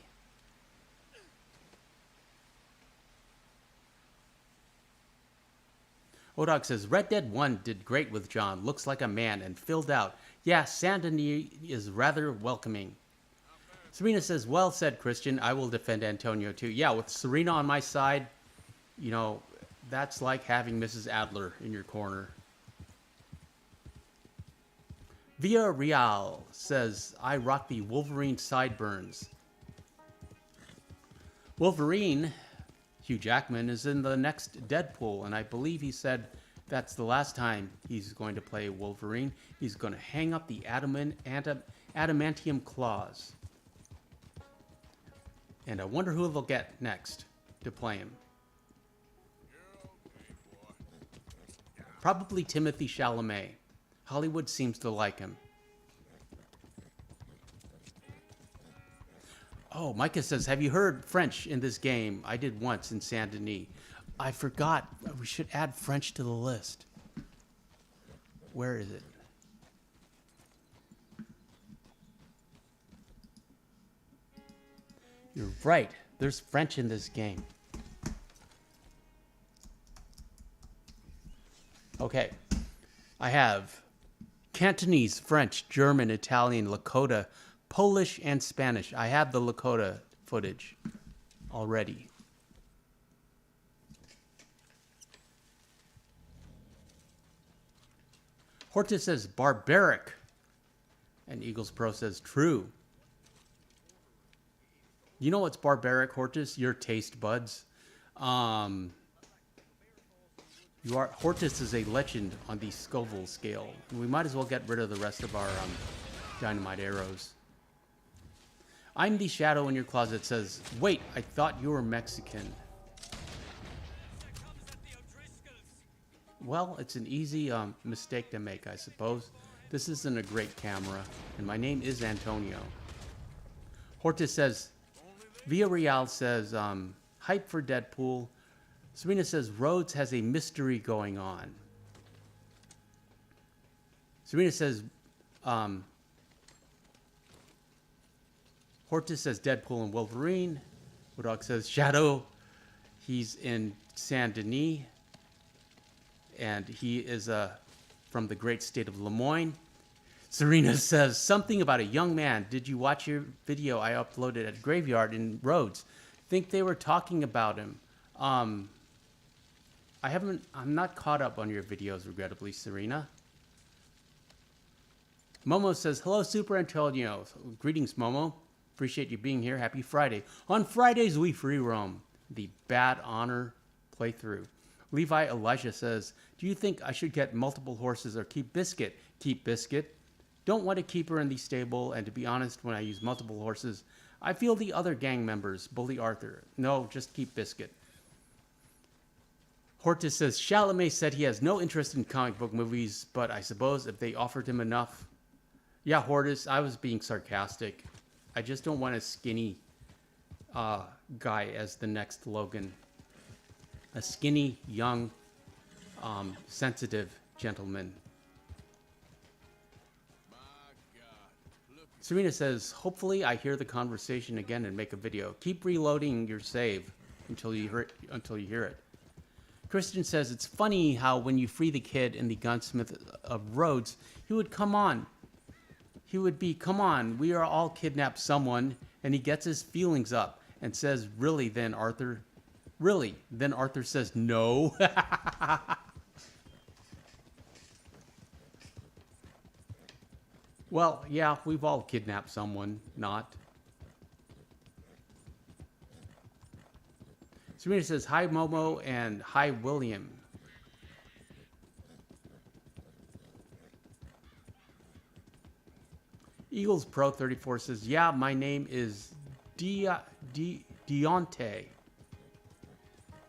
Odog says, Red Dead 1 did great with John. Looks like a man and filled out. Yeah, Saint Denis is rather welcoming. Serena says, well said, Christian. I will defend Antonio too. Yeah, with Serena on my side, that's like having Mrs. Adler in your corner. Via Real says, I rock the Wolverine sideburns. Wolverine, Hugh Jackman, is in the next Deadpool, and I believe he said that's the last time he's going to play Wolverine. He's going to hang up the adamantium claws. And I wonder who they'll get next to play him. Probably Timothy Chalamet. Hollywood seems to like him. Oh, Micah says, have you heard French in this game? I did once in Saint Denis. I forgot. We should add French to the list. Where is it? You're right. There's French in this game. Okay. I have Cantonese, French, German, Italian, Lakota, Polish, and Spanish. I have the Lakota footage already. Hortus says barbaric. And Eagles Pro says true. You know what's barbaric, Hortus? Your taste buds. Hortus is a legend on the Scoville scale. We might as well get rid of the rest of our dynamite arrows. I'm the shadow in your closet says, wait, I thought you were Mexican. Well, it's an easy mistake to make, I suppose. This isn't a great camera, and my name is Antonio. Hortus says, Villarreal says, hype for Deadpool. Serena says, Rhodes has a mystery going on. Serena says, Hortus says Deadpool and Wolverine. Woodog says Shadow. He's in Saint Denis. And he is from the great state of Lemoyne. Serena says something about a young man. Did you watch your video I uploaded at Graveyard in Rhodes? Think they were talking about him. I'm not caught up on your videos, regrettably, Serena. Momo says, hello, Super Antonio. Greetings, Momo. Appreciate you being here. Happy Friday. On Fridays, we free roam. The Bad Honor playthrough. Levi Elijah says, do you think I should get multiple horses or keep Biscuit? Keep Biscuit. Don't want to keep her in the stable, and to be honest, when I use multiple horses, I feel the other gang members bully Arthur. No, just keep Biscuit. Hortus says, Chalamet said he has no interest in comic book movies, but I suppose if they offered him enough. Yeah, Hortus, I was being sarcastic. I just don't want a skinny guy as the next Logan. A skinny, young, sensitive gentleman. Serena says, hopefully I hear the conversation again and make a video. Keep reloading your save until you hear it. Christian says, it's funny how when you free the kid in the gunsmith of Rhodes, he would come on. He would be, come on, we are all kidnapped someone, and he gets his feelings up and says, really, then Arthur? Really? Then Arthur says, no. Well, yeah, we've all kidnapped someone, not. Serena says, hi, Momo, and hi, William. Eagles Pro 34 says, yeah, my name is Deontay.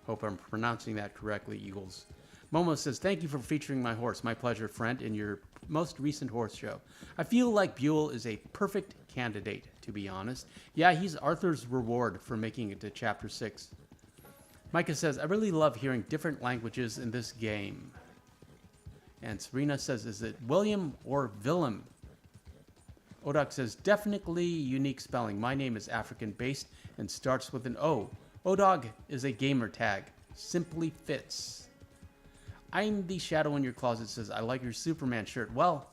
Hope I'm pronouncing that correctly, Eagles. Momo says, thank you for featuring my horse. My pleasure, friend, in your most recent horse show. I feel like Buell is a perfect candidate, to be honest. Yeah, he's Arthur's reward for making it to Chapter 6. Micah says, I really love hearing different languages in this game. And Serena says, is it William or Willem? Odak says, definitely unique spelling. My name is African-based and starts with an O. Odog is a gamer tag. Simply fits. I'm the shadow in your closet says, I like your Superman shirt. Well,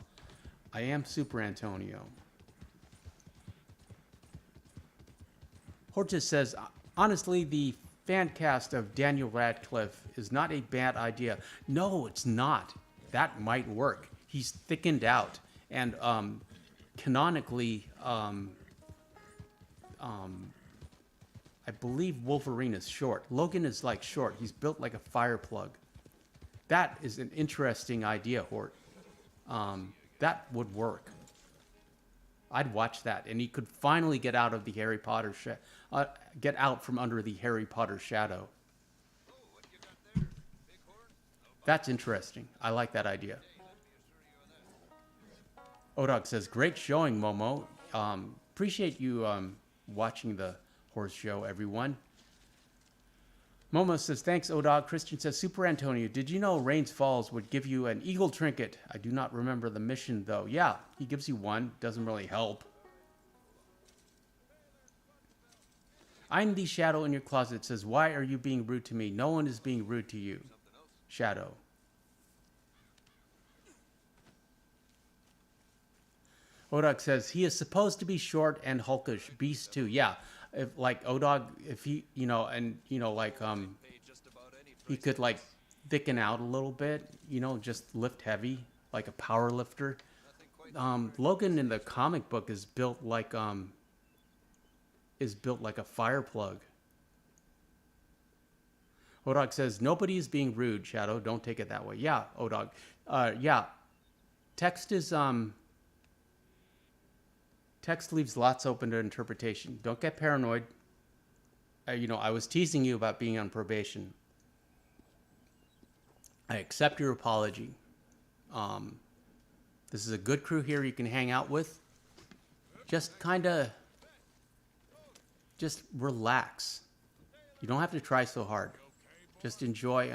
I am Super Antonio. Hortus says, honestly, the fan cast of Daniel Radcliffe is not a bad idea. No, it's not. That might work. He's thickened out. And canonically, I believe Wolverine is short. Logan is like short. He's built like a fire plug. That is an interesting idea, Hort. That would work. I'd watch that, and he could finally get out of the Harry Potter get out from under the Harry Potter shadow. That's interesting. I like that idea. Odog says, great showing, Momo. Appreciate you watching the horse show, everyone. Momo says, thanks, Odog. Christian says, Super Antonio, did you know Rains Falls would give you an eagle trinket? I do not remember the mission, though. Yeah, he gives you one. Doesn't really help. I'm the shadow in your closet says, why are you being rude to me? No one is being rude to you. Shadow. Odog says, he is supposed to be short and hulkish. Beast too. Yeah. If like Odog, if he, like, he could like thicken out a little bit, just lift heavy, like a power lifter. Logan in the comic book is built like a fire plug. Odog says, nobody is being rude, Shadow. Don't take it that way. Yeah, Odog. Yeah. Text is, text leaves lots open to interpretation. Don't get paranoid. I was teasing you about being on probation. I accept your apology. This is a good crew here you can hang out with. Just relax. You don't have to try so hard. Just enjoy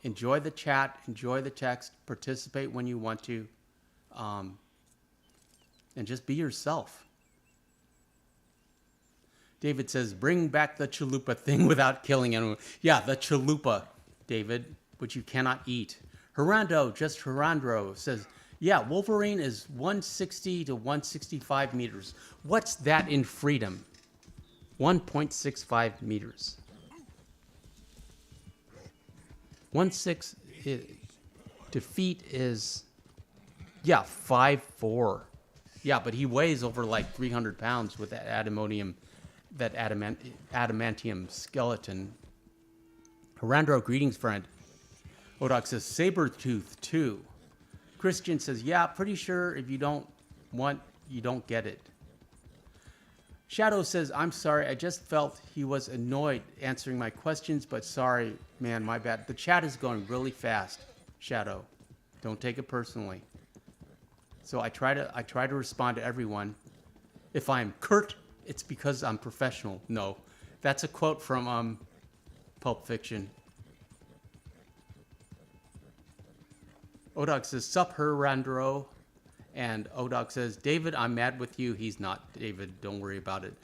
the chat, enjoy the text, participate when you want to, and just be yourself. David says, bring back the chalupa thing without killing anyone. Yeah, the chalupa, David, which you cannot eat. Gerando says, yeah, Wolverine is 160 to 165 meters. What's that in freedom? 1.65 meters. 1.6 to feet is, yeah, 5'4". Yeah, but he weighs over like 300 pounds with that adamantium skeleton. Harandro, greetings, friend. Odok says, Sabertooth, too. Christian says, yeah, pretty sure if you don't want, you don't get it. Shadow says, I'm sorry, I just felt he was annoyed answering my questions, but sorry, man, my bad. The chat is going really fast, Shadow. Don't take it personally. So I try to respond to everyone. If I'm curt, it's because I'm professional. No, that's a quote from Pulp Fiction. Odog says, sup, Herandro. And Odog says, David, I'm mad with you. He's not, David. Don't worry about it.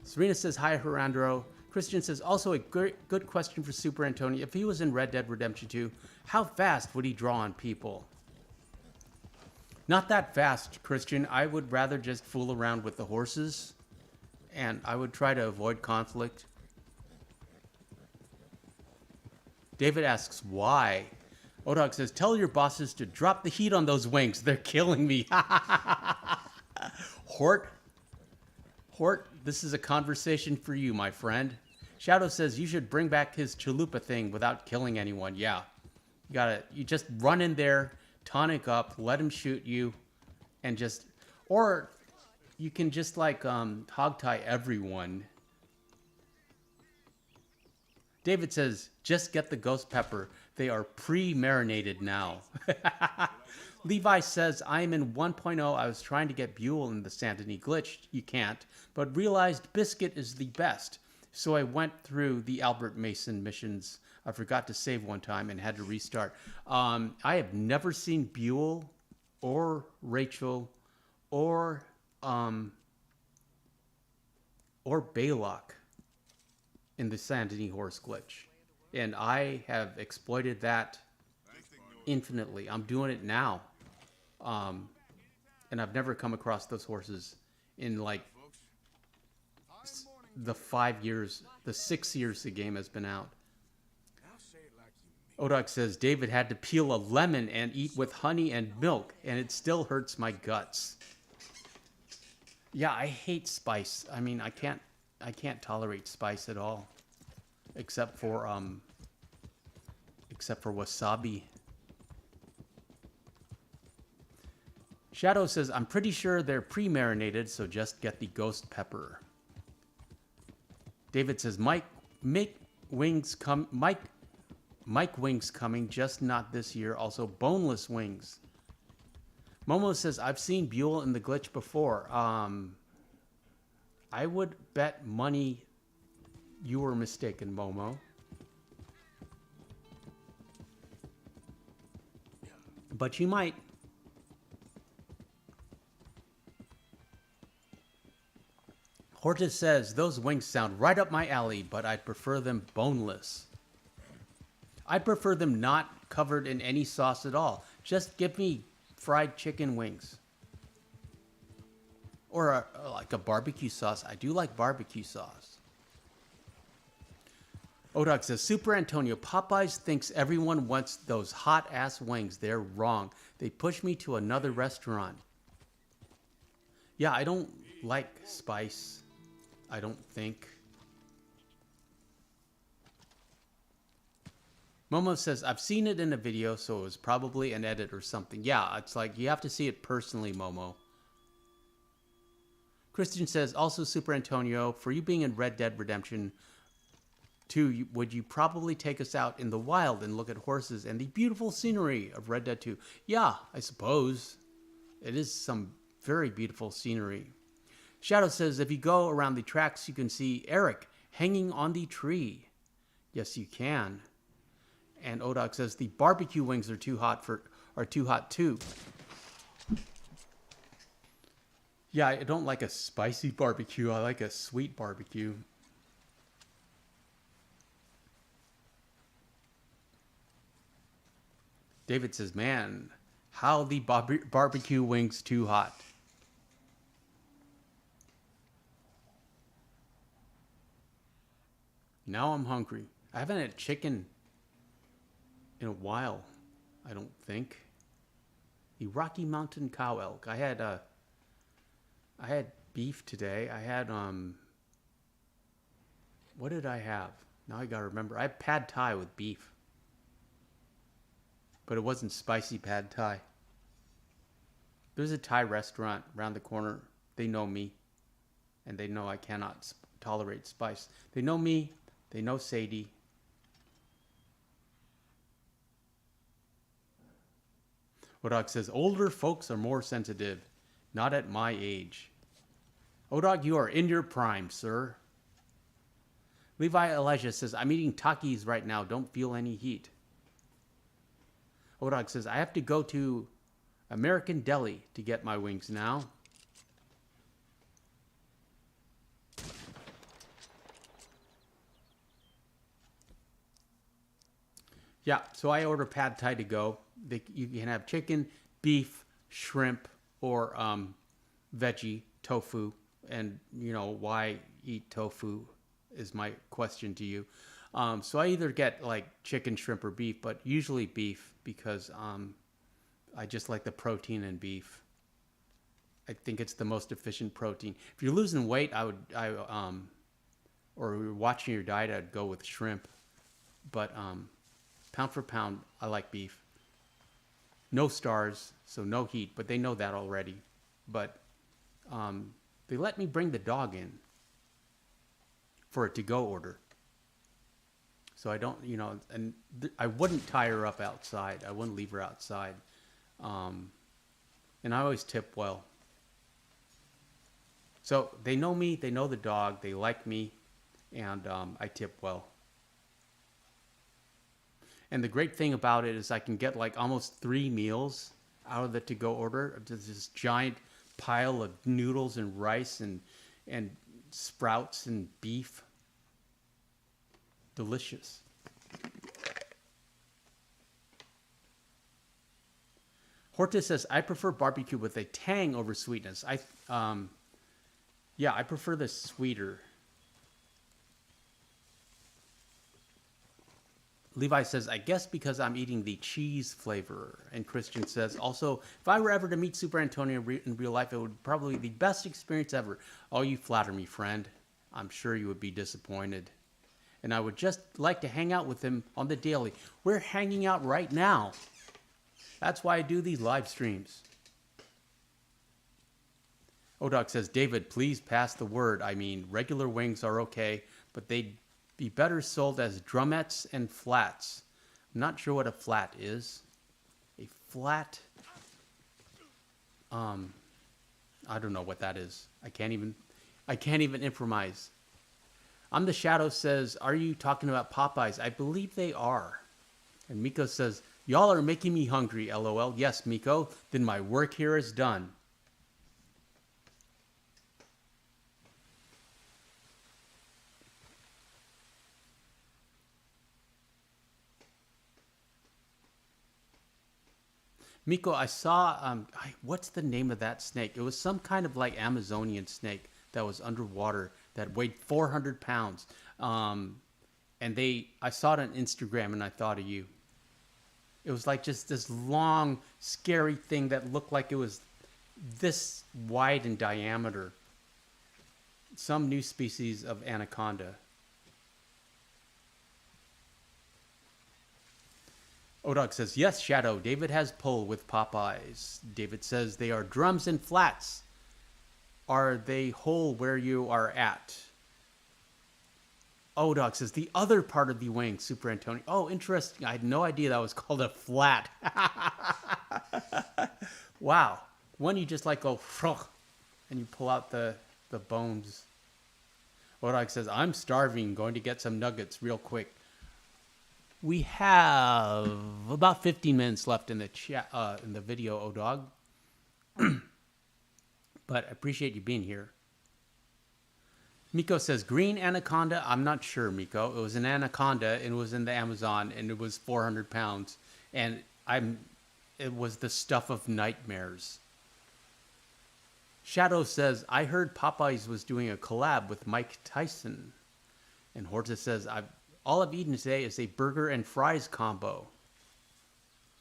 Serena says, hi, Herandro. Christian says, also a good question for Super Antonio. If he was in Red Dead Redemption 2, how fast would he draw on people? Not that fast, Christian. I would rather just fool around with the horses. And I would try to avoid conflict. David asks, why? Odog says, tell your bosses to drop the heat on those wings. They're killing me. Hort, this is a conversation for you, my friend. Shadow says you should bring back his chalupa thing without killing anyone. Yeah. You just run in there, tonic up, let him shoot you, and or you can just like hogtie everyone. David says, just get the ghost pepper. They are pre-marinated now. Levi says, I'm in 1.0. I was trying to get Buell in the Saint Denis glitch. You can't. But realized Biscuit is the best. So I went through the Albert Mason missions. I forgot to save one time and had to restart. I have never seen Buell or Rachel or Baylock in the Saint Denis horse glitch. And I have exploited that infinitely. I'm doing it now. And I've never come across those horses in like the 6 years the game has been out. Odog says, David had to peel a lemon and eat with honey and milk, and it still hurts my guts. Yeah, I hate spice. I mean, I can't tolerate spice at all. Except for wasabi. Shadow says, I'm pretty sure they're pre-marinated, so just get the ghost pepper. David says, Mike wings coming, just not this year. Also, boneless wings. Momo says, I've seen Buell in the glitch before. I would bet money you were mistaken, Momo. But you might. Hortus says, those wings sound right up my alley, but I'd prefer them boneless. I prefer them not covered in any sauce at all. Just give me fried chicken wings. Or like a barbecue sauce. I do like barbecue sauce. Odog says, Super Antonio, Popeyes thinks everyone wants those hot-ass wings. They're wrong. They push me to another restaurant. Yeah, I don't like spice. I don't think. Momo says, I've seen it in a video, so it was probably an edit or something. Yeah, it's like you have to see it personally, Momo. Christian says, also Super Antonio, for you being in Red Dead Redemption 2, would you probably take us out in the wild and look at horses and the beautiful scenery of Red Dead 2? Yeah, I suppose. It is some very beautiful scenery. Shadow says, if you go around the tracks, you can see Eric hanging on the tree. Yes, you can. And Odog says, the barbecue wings are too hot too. Yeah, I don't like a spicy barbecue. I like a sweet barbecue. David says, man, how the barbecue wings too hot. Now I'm hungry. I haven't had chicken in a while, I don't think. The Rocky Mountain cow elk. I had beef today. I had what did I have? Now I gotta remember. I had pad thai with beef. But it wasn't spicy pad thai. There's a Thai restaurant around the corner. They know me. And they know I cannot tolerate spice. They know me. They know Sadie. Odog says, older folks are more sensitive. Not at my age. Odog, you are in your prime, sir. Levi Elijah says, I'm eating Takis right now. Don't feel any heat. Odog says, I have to go to American Deli to get my wings now. Yeah, so I order pad thai to go. You can have chicken, beef, shrimp, or veggie, tofu. And, you know, why eat tofu is my question to you. So I either get like chicken, shrimp, or beef, but usually beef because I just like the protein in beef. I think it's the most efficient protein. If you're losing weight, or you're watching your diet, I'd go with shrimp. But pound for pound, I like beef. No stars, so no heat, but they know that already. But they let me bring the dog in for a to-go order. So I don't, you know, and I wouldn't tie her up outside. I wouldn't leave her outside. And I always tip well. So they know me, they know the dog, they like me, and I tip well. And the great thing about it is I can get like almost 3 meals out of the to-go order. There's this giant pile of noodles and rice and sprouts and beef. Delicious. Horta says, I prefer barbecue with a tang over sweetness. Yeah, I prefer the sweeter. Levi says, I guess because I'm eating the cheese flavor. And Christian says, also, if I were ever to meet Super Antonio in real life, it would probably be the best experience ever. Oh, you flatter me, friend. I'm sure you would be disappointed. And I would just like to hang out with him on the daily. We're hanging out right now. That's why I do these live streams. Odog says, David, please pass the word. I mean, regular wings are okay, but they'd be better sold as drumettes and flats. I'm not sure what a flat is. A flat... I don't know what that is. I can't even improvise. I'm the Shadow says, are you talking about Popeyes? I believe they are. And Miko says, y'all are making me hungry, LOL. Yes, Miko, then my work here is done. Miko, I saw, what's the name of that snake? It was some kind of like Amazonian snake that was underwater that weighed 400 pounds. And I saw it on Instagram and I thought of you. It was like just this long, scary thing that looked like it was this wide in diameter. Some new species of anaconda. Odog says, yes, Shadow. David has pull with Popeyes. David says they are drums and flats. Are they whole where you are at? Odog says, the other part of the wing, superantonio. Oh, interesting. I had no idea that was called a flat. Wow. One you just like go, and you pull out the bones. Odog says, I'm starving, going to get some nuggets real quick. We have about 15 minutes left in the chat, in the video, Odog. But I appreciate you being here. Miko says, green anaconda. I'm not sure, Miko. It was an anaconda, and it was in the Amazon, and it was 400 pounds. And it was the stuff of nightmares. Shadow says, I heard Popeyes was doing a collab with Mike Tyson. And Horta says, all I've eaten today is a burger and fries combo.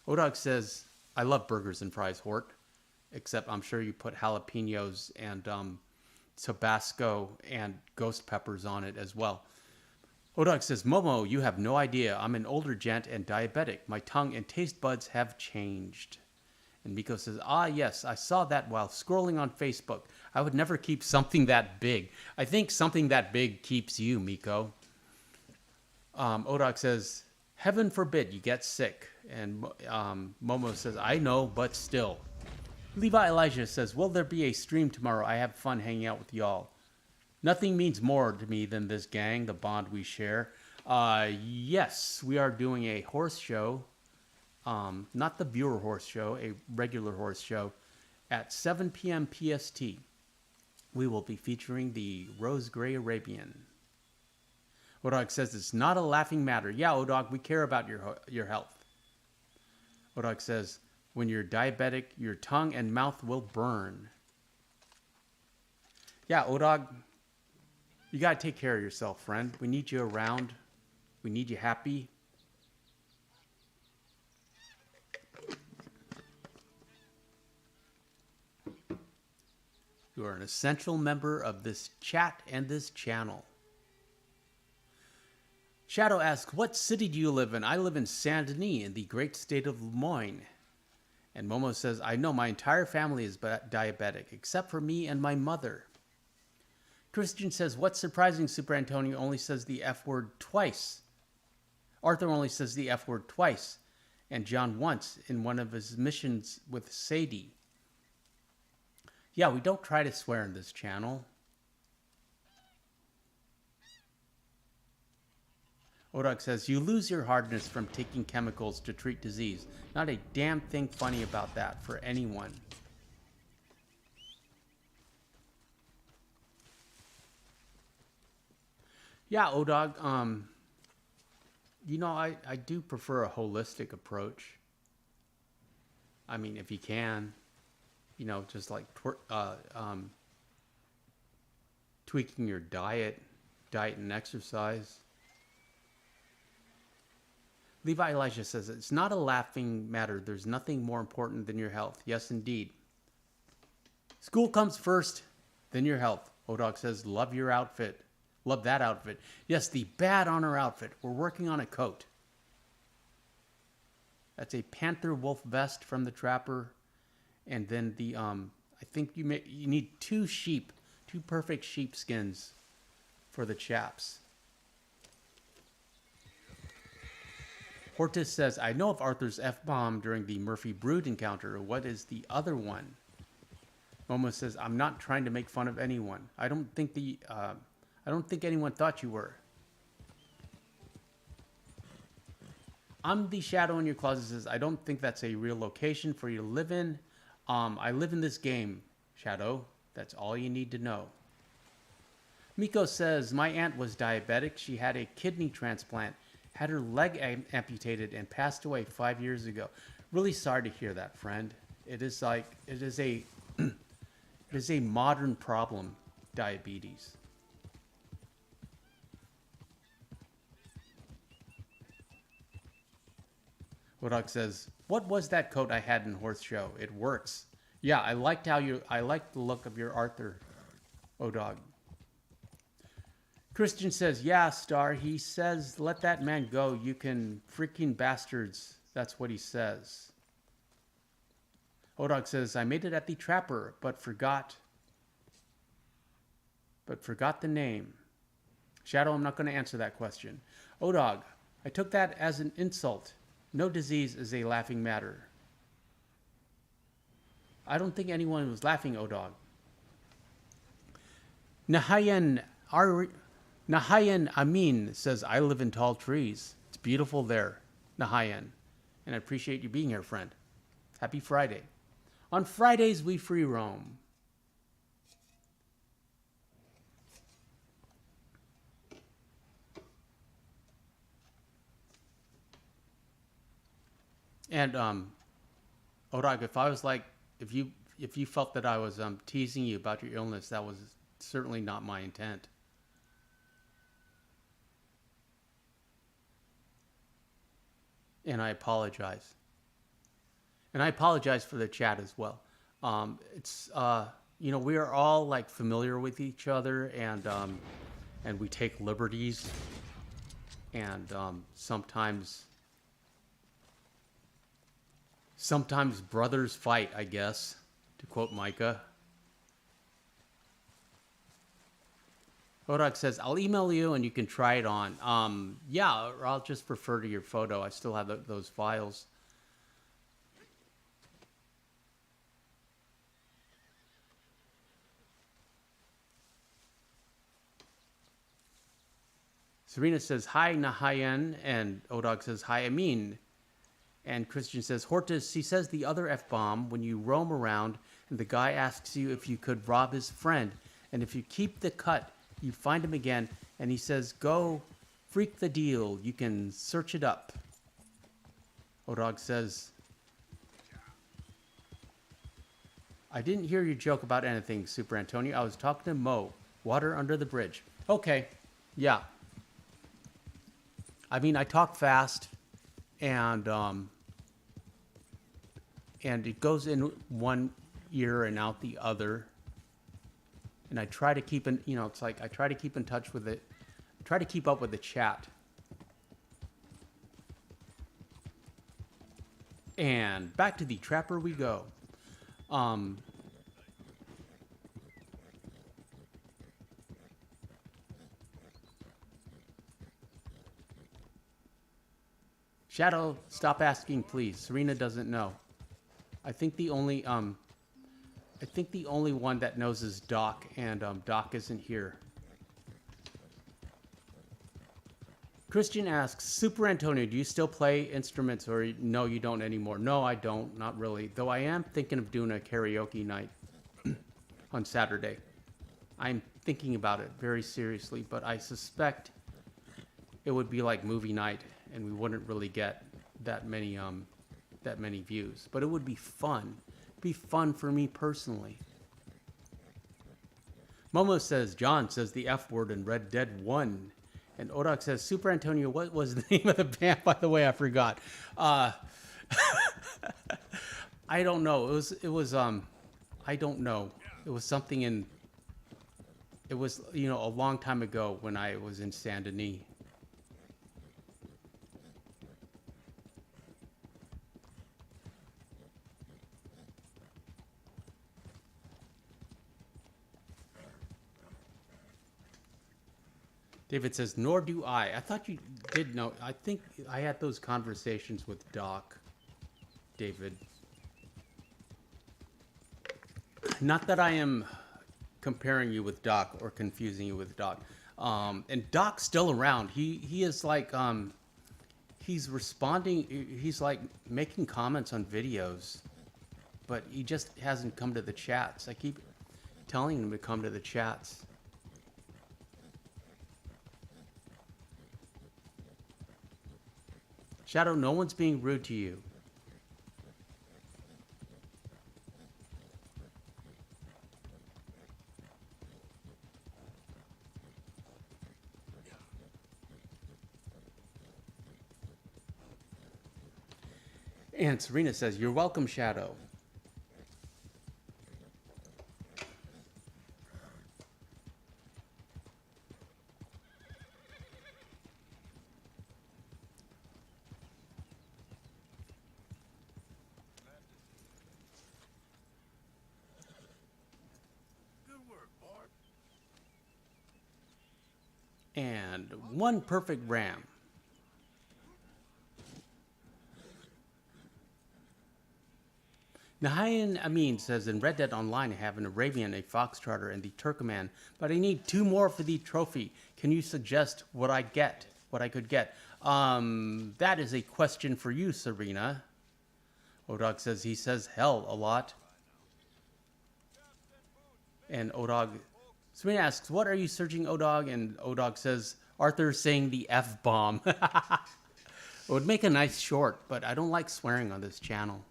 Odog says, I love burgers and fries, Hort. Except I'm sure you put jalapenos and Tabasco and ghost peppers on it as well. Odog says, Momo, you have no idea. I'm an older gent and diabetic. My tongue and taste buds have changed. And Miko says, ah, yes, I saw that while scrolling on Facebook. I would never keep something that big. I think something that big keeps you, Miko. Odog says, heaven forbid you get sick. And Momo says, I know, but still. Levi Elijah says, will there be a stream tomorrow? I have fun hanging out with y'all. Nothing means more to me than this gang, the bond we share. Yes, we are doing a horse show. Not the viewer horse show, a regular horse show at 7 p.m. PST. We will be featuring the Rose Gray Arabian. Odog says it's not a laughing matter. Yeah, Odog, we care about your health. Odog says, when you're diabetic, your tongue and mouth will burn. Yeah, Odog, you got to take care of yourself, friend. We need you around. We need you happy. You are an essential member of this chat and this channel. Shadow asks, what city do you live in? I live in Saint Denis in the great state of Lemoyne. And Momo says, I know my entire family is diabetic, except for me and my mother. Christian says, what's surprising, Super Antonio only says the F word twice. Arthur only says the F word twice. And John once in one of his missions with Sadie. Yeah, we don't try to swear in this channel. Odog says, you lose your hardness from taking chemicals to treat disease. Not a damn thing funny about that for anyone. Yeah, Odog, you know, I do prefer a holistic approach. I mean, if you can, you know, just like tweaking your diet and exercise. Levi Elijah says, it's not a laughing matter. There's nothing more important than your health. Yes, indeed. School comes first, then your health. Odog says, love your outfit. Love that outfit. Yes, the bad honor outfit. We're working on a coat. That's a panther wolf vest from the Trapper. And then the, I think you need two perfect sheep skins for the chaps. Hortus says, I know of Arthur's F-bomb during the Murphy Brood encounter. What is the other one? Momo says, I'm not trying to make fun of anyone. I don't think anyone thought you were. I'm the shadow in your closet says, I don't think that's a real location for you to live in. I live in this game, Shadow. That's all you need to know. Miko says, my aunt was diabetic. She had a kidney transplant. Had her leg amputated and passed away 5 years ago. Really sorry to hear that, friend. It is a modern problem, diabetes. Wodak says, what was that coat I had in Horse Show? It works. Yeah, I liked the look of your Arthur, Odog. Christian says, yeah, Star. He says, let that man go. You can freaking bastards. That's what he says. Odog says, I made it at the Trapper, but forgot the name. Shadow, I'm not going to answer that question. Odog, I took that as an insult. No disease is a laughing matter. I don't think anyone was laughing, Odog. Nahayan Amin says, I live in tall trees. It's beautiful there, Nahayan. And I appreciate you being here, friend. Happy Friday. On Fridays, we free roam. And Odog, if I was like, if you felt that I was teasing you about your illness, that was certainly not my intent. And I apologize. And I apologize for the chat as well. It's we are all like familiar with each other, and we take liberties, and sometimes brothers fight, I guess, to quote Micah. Odog says, I'll email you and you can try it on. Yeah, or I'll just refer to your photo. I still have those files. Serena says, hi, Nahayan. And Odog says, hi, Amin. And Christian says, Hortus, he says the other F-bomb when you roam around and the guy asks you if you could rob his friend. And if you keep the cut, you find him again. And he says, go freak the deal. You can search it up. Odog says, I didn't hear your joke about anything, superantonio. I was talking to Mo. Water under the bridge. Okay. Yeah. I mean, I talk fast, and it goes in one ear and out the other. And I try to keep it's like I try to keep in touch with it. Try to keep up with the chat. And back to the Trapper we go. Shadow, stop asking, please. Serena doesn't know. I think the only one that knows is Doc, and Doc isn't here. Christian asks, superantonio, do you still play instruments, or no, you don't anymore? No, I don't, not really. Though I am thinking of doing a karaoke night on Saturday. I'm thinking about it very seriously, but I suspect it would be like movie night, and we wouldn't really get that many views. But it would be fun. It'd be fun for me personally. Momo says, John says the F word in Red Dead 1. And Odog says, Super Antonio, what was the name of the band? By the way, I forgot. I don't know. I don't know. It was something it was, a long time ago when I was in Saint Denis. David says, nor do I. I thought you did know. I think I had those conversations with Doc, David. Not that I am comparing you with Doc or confusing you with Doc. And Doc's still around. He is like, he's responding. He's like making comments on videos, but he just hasn't come to the chats. I keep telling him to come to the chats. Shadow, no one's being rude to you. And Serena says, you're welcome, Shadow. And one perfect ram. Nahayan Amin says, in Red Dead Online, I have an Arabian, a Foxtrotter, and the Turkoman, but I need 2 more for the trophy. Can you suggest what I could get? That is a question for you, Serena. Odog says he says hell a lot. And Odog, Serena asks, what are you searching, Odog? And Odog says, Arthur's saying the F-bomb. It would make a nice short, but I don't like swearing on this channel.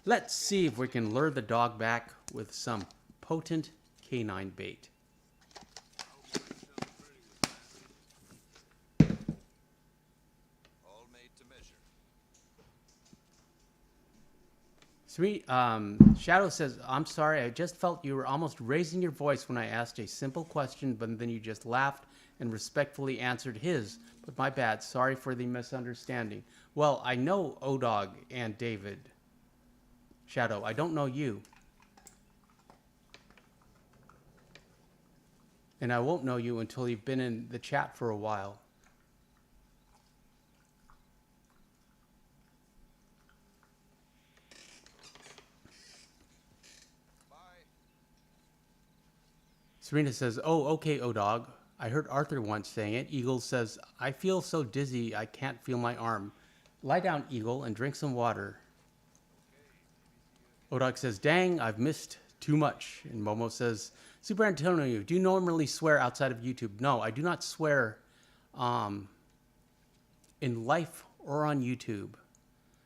Let's see if we can lure the dog back with some potent canine bait. All made to measure. Sweet. Shadow says, I'm sorry, I just felt you were almost raising your voice when I asked a simple question, but then you just laughed and respectfully answered his. But my bad. Sorry for the misunderstanding. Well, I know Odog and David. Shadow, I don't know you. And I won't know you until you've been in the chat for a while. Bye. Serena says, oh, okay, Odog. I heard Arthur once saying it. Eagle says, I feel so dizzy I can't feel my arm. Lie down, Eagle, and drink some water. Odog says, dang, I've missed too much. And Momo says, Super Antonio, do you normally swear outside of YouTube? No, I do not swear in life or on YouTube.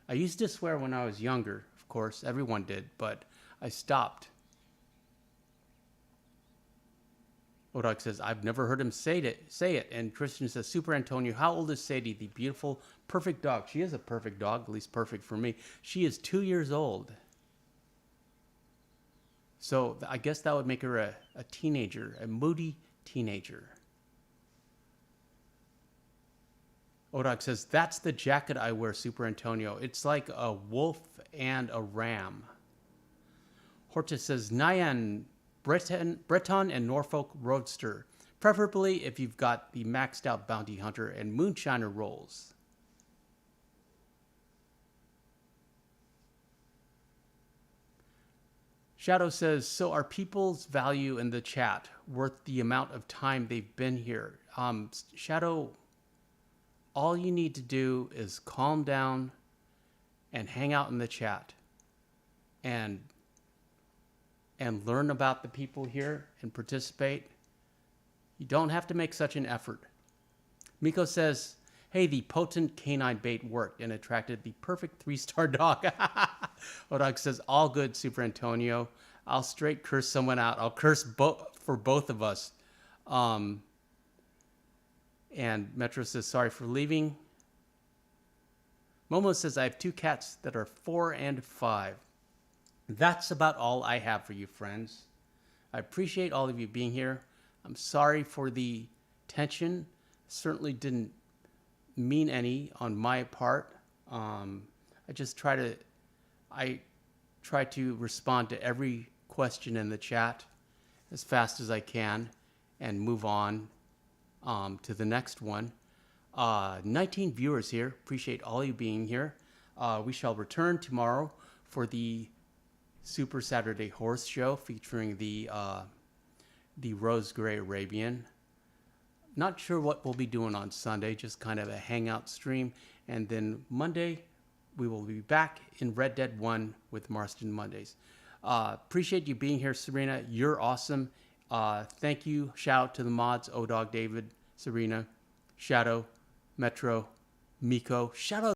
I used to swear when I was younger, of course. Everyone did, but I stopped. Odog says, I've never heard him say it. And Christian says, Super Antonio, how old is Sadie, the beautiful, perfect dog? She is a perfect dog, at least perfect for me. She is 2 years old. So I guess that would make her a teenager, a moody teenager. Odog says, that's the jacket I wear, Super Antonio. It's like a wolf and a ram. Horta says, Nyan, Breton and Norfolk Roadster. Preferably if you've got the maxed out Bounty Hunter and Moonshiner rolls. Shadow says, so are people's value in the chat worth the amount of time they've been here? Shadow, all you need to do is calm down and hang out in the chat and learn about the people here and participate. You don't have to make such an effort. Miko says, hey, the potent canine bait worked and attracted the perfect 3-star dog. Odog says, all good, Super Antonio. I'll straight curse someone out. I'll curse for both of us. And Metro says, sorry for leaving. Momo says, I have 2 cats that are 4 and 5. That's about all I have for you, friends. I appreciate all of you being here. I'm sorry for the tension. Certainly didn't mean any on my part. I try to respond to every question in the chat as fast as I can and move on to the next one. 19 viewers here. Appreciate all you being here. We shall return tomorrow for the Super Saturday Horse Show featuring the Rose Gray Arabian. Not sure what we'll be doing on Sunday, just kind of a hangout stream. And then Monday, we will be back in Red Dead 1 with Marston Mondays. Appreciate you being here, Serena. You're awesome. Thank you. Shout out to the mods, Odog, David, Serena, Shadow, Metro, Miko. Shout out